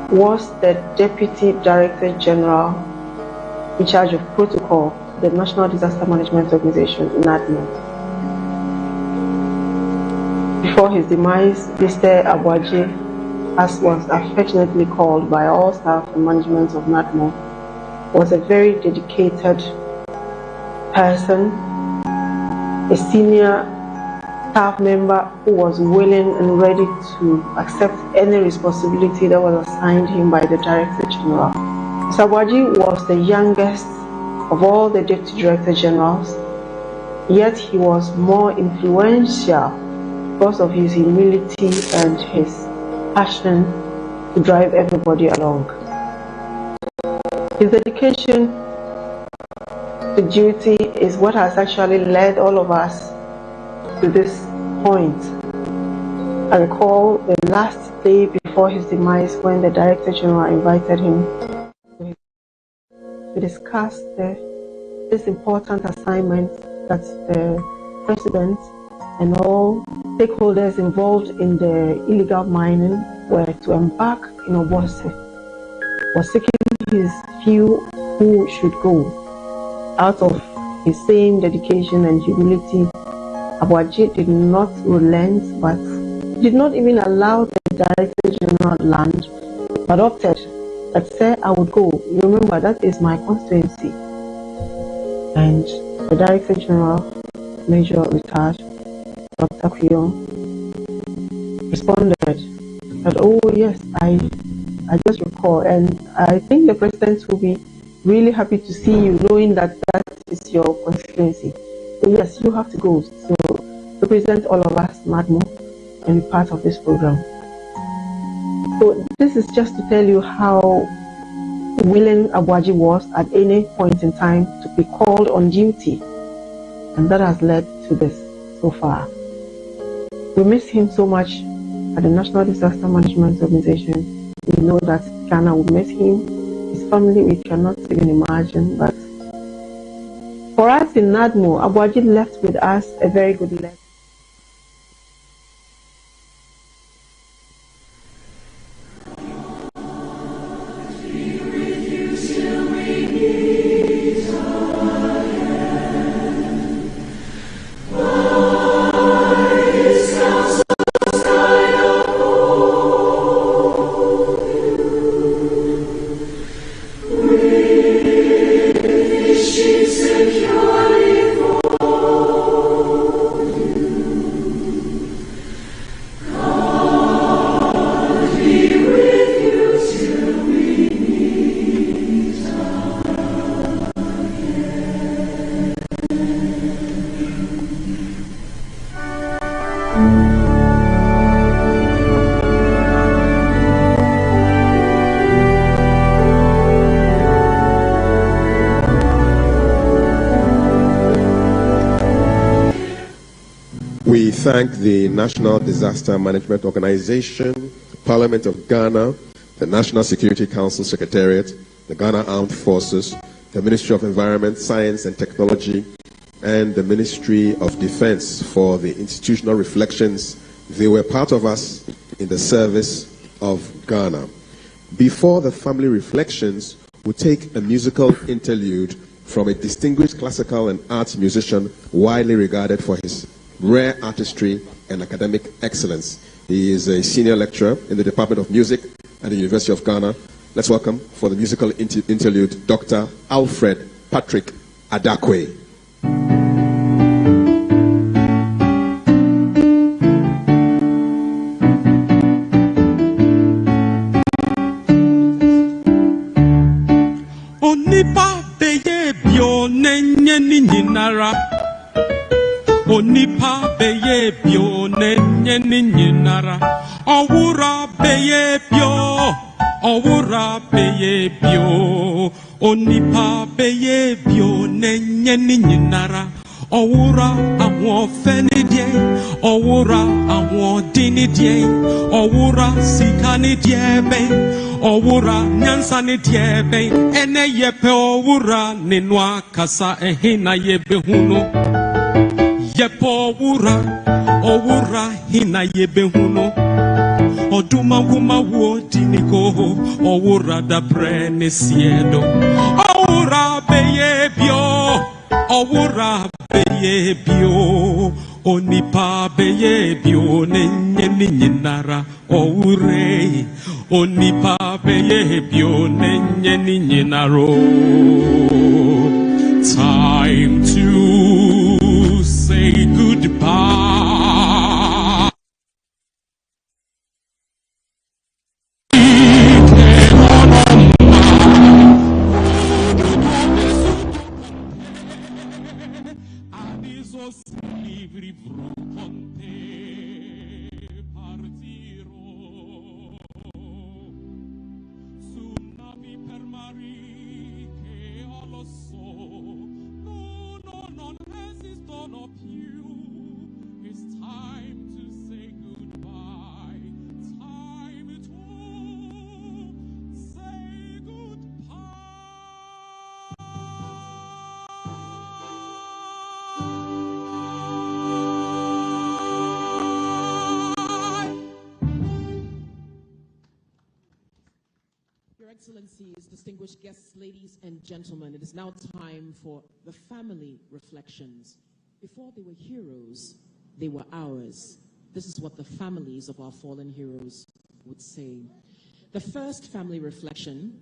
was the Deputy Director General in charge of Protocol, the National Disaster Management Organization, NADMO. Before his demise, Mr. Abwaje, as was affectionately called by all staff and management of NADMO, was a very dedicated person, a senior staff member who was willing and ready to accept any responsibility that was assigned him by the Director General. Mr. Abwaje was the youngest of all the Deputy Director Generals, yet he was more influential because of his humility and his passion to drive everybody along. His dedication to duty is what has actually led all of us to this point. I recall the last day before his demise when the Director General invited him to discuss this important assignment that the President and all stakeholders involved in the illegal mining were to embark in Obuasi. Was seeking his view who should go. Out of his same dedication and humility, Abwaje did not relent, but did not even allow the Director General land, but opted that, "Sir, I would go. Remember, that is my constituency." And the Director General, Major Retired Dr. Kuyon, responded that, "Oh yes, I just recall, and I think the President will be really happy to see you, knowing that that is your constituency. So yes, you have to go to represent all of us, NADMO, and be part of this program." So this is just to tell you how willing Abwaje was at any point in time to be called on duty, and that has led to this so far. We miss him so much at the National Disaster Management Organization. We know that Ghana will miss him. His family, we cannot even imagine. But for us in NADMO, Abwaje left with us a very good legacy. We thank the National Disaster Management Organization, Parliament of Ghana, the National Security Council Secretariat, the Ghana Armed Forces, the Ministry of Environment, Science and Technology, and the Ministry of Defense for the institutional reflections. They were part of us in the service of Ghana. Before the family reflections, we'll take a musical interlude from a distinguished classical and arts musician widely regarded for his rare artistry and academic excellence. He is a senior lecturer in the Department of Music at the University of Ghana. Let's welcome for the musical interlude Dr. Alfred Patrick Adakwe. Onipa beye bio nenye ninara. Onipa beye bio nenye ninara. Owura beye bio. Owura beye bio. onipa beye bio nenye ni nyinara owura awon feni die owura awon dini die owura sikani die be owura nyansa ni die be ene yepe owura ninu akasa ehina yebe huno yepe owura hina yebe huno oduma wuma wo diniko owura da prene siedo owura beye bio owura beye bio onipa beye bio nenye ni nyinara owure onipa beye bio nenye ni nyinaro. Time to say goodbye. Excellencies, distinguished guests, ladies and gentlemen, it is now time for the family reflections. Before they were heroes, they were ours. This is what the families of our fallen heroes would say. The first family reflection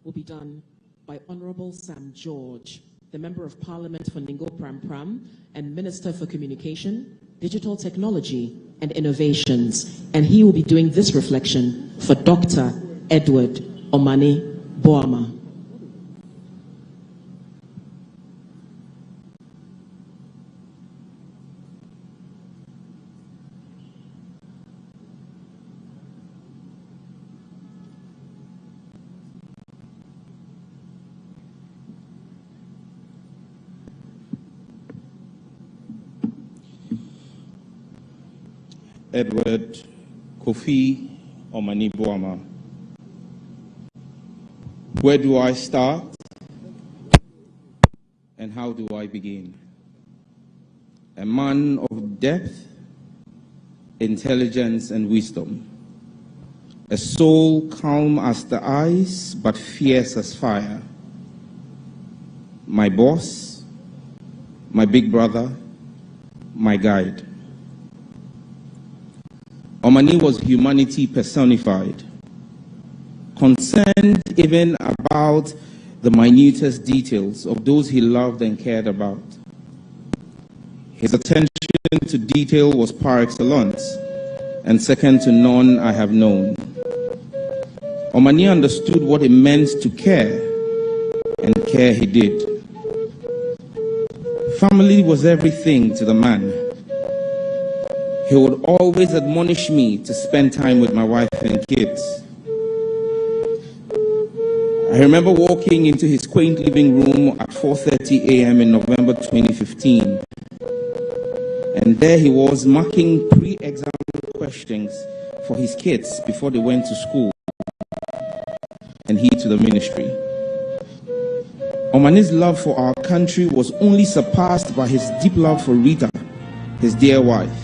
will be done by Honorable Sam George, the Member of Parliament for Ningo Pram Pram and Minister for Communication, Digital Technology and Innovations. And he will be doing this reflection for Dr. Edward Omani Boama. Edward Kofi Omani Boama. Where do I start and how do I begin? A man of depth, intelligence, and wisdom. A soul calm as the ice, but fierce as fire. My boss, my big brother, my guide. Omani was humanity personified, concerned even about the minutest details of those he loved and cared about. His attention to detail was par excellence, and second to none I have known. Omani understood what it meant to care, and care he did. Family was everything to the man. He would always admonish me to spend time with my wife and kids. I remember walking into his quaint living room at 4:30 a.m. in November 2015. And there he was marking pre-exam questions for his kids before they went to school, and he to the ministry. Omani's love for our country was only surpassed by his deep love for Rita, his dear wife.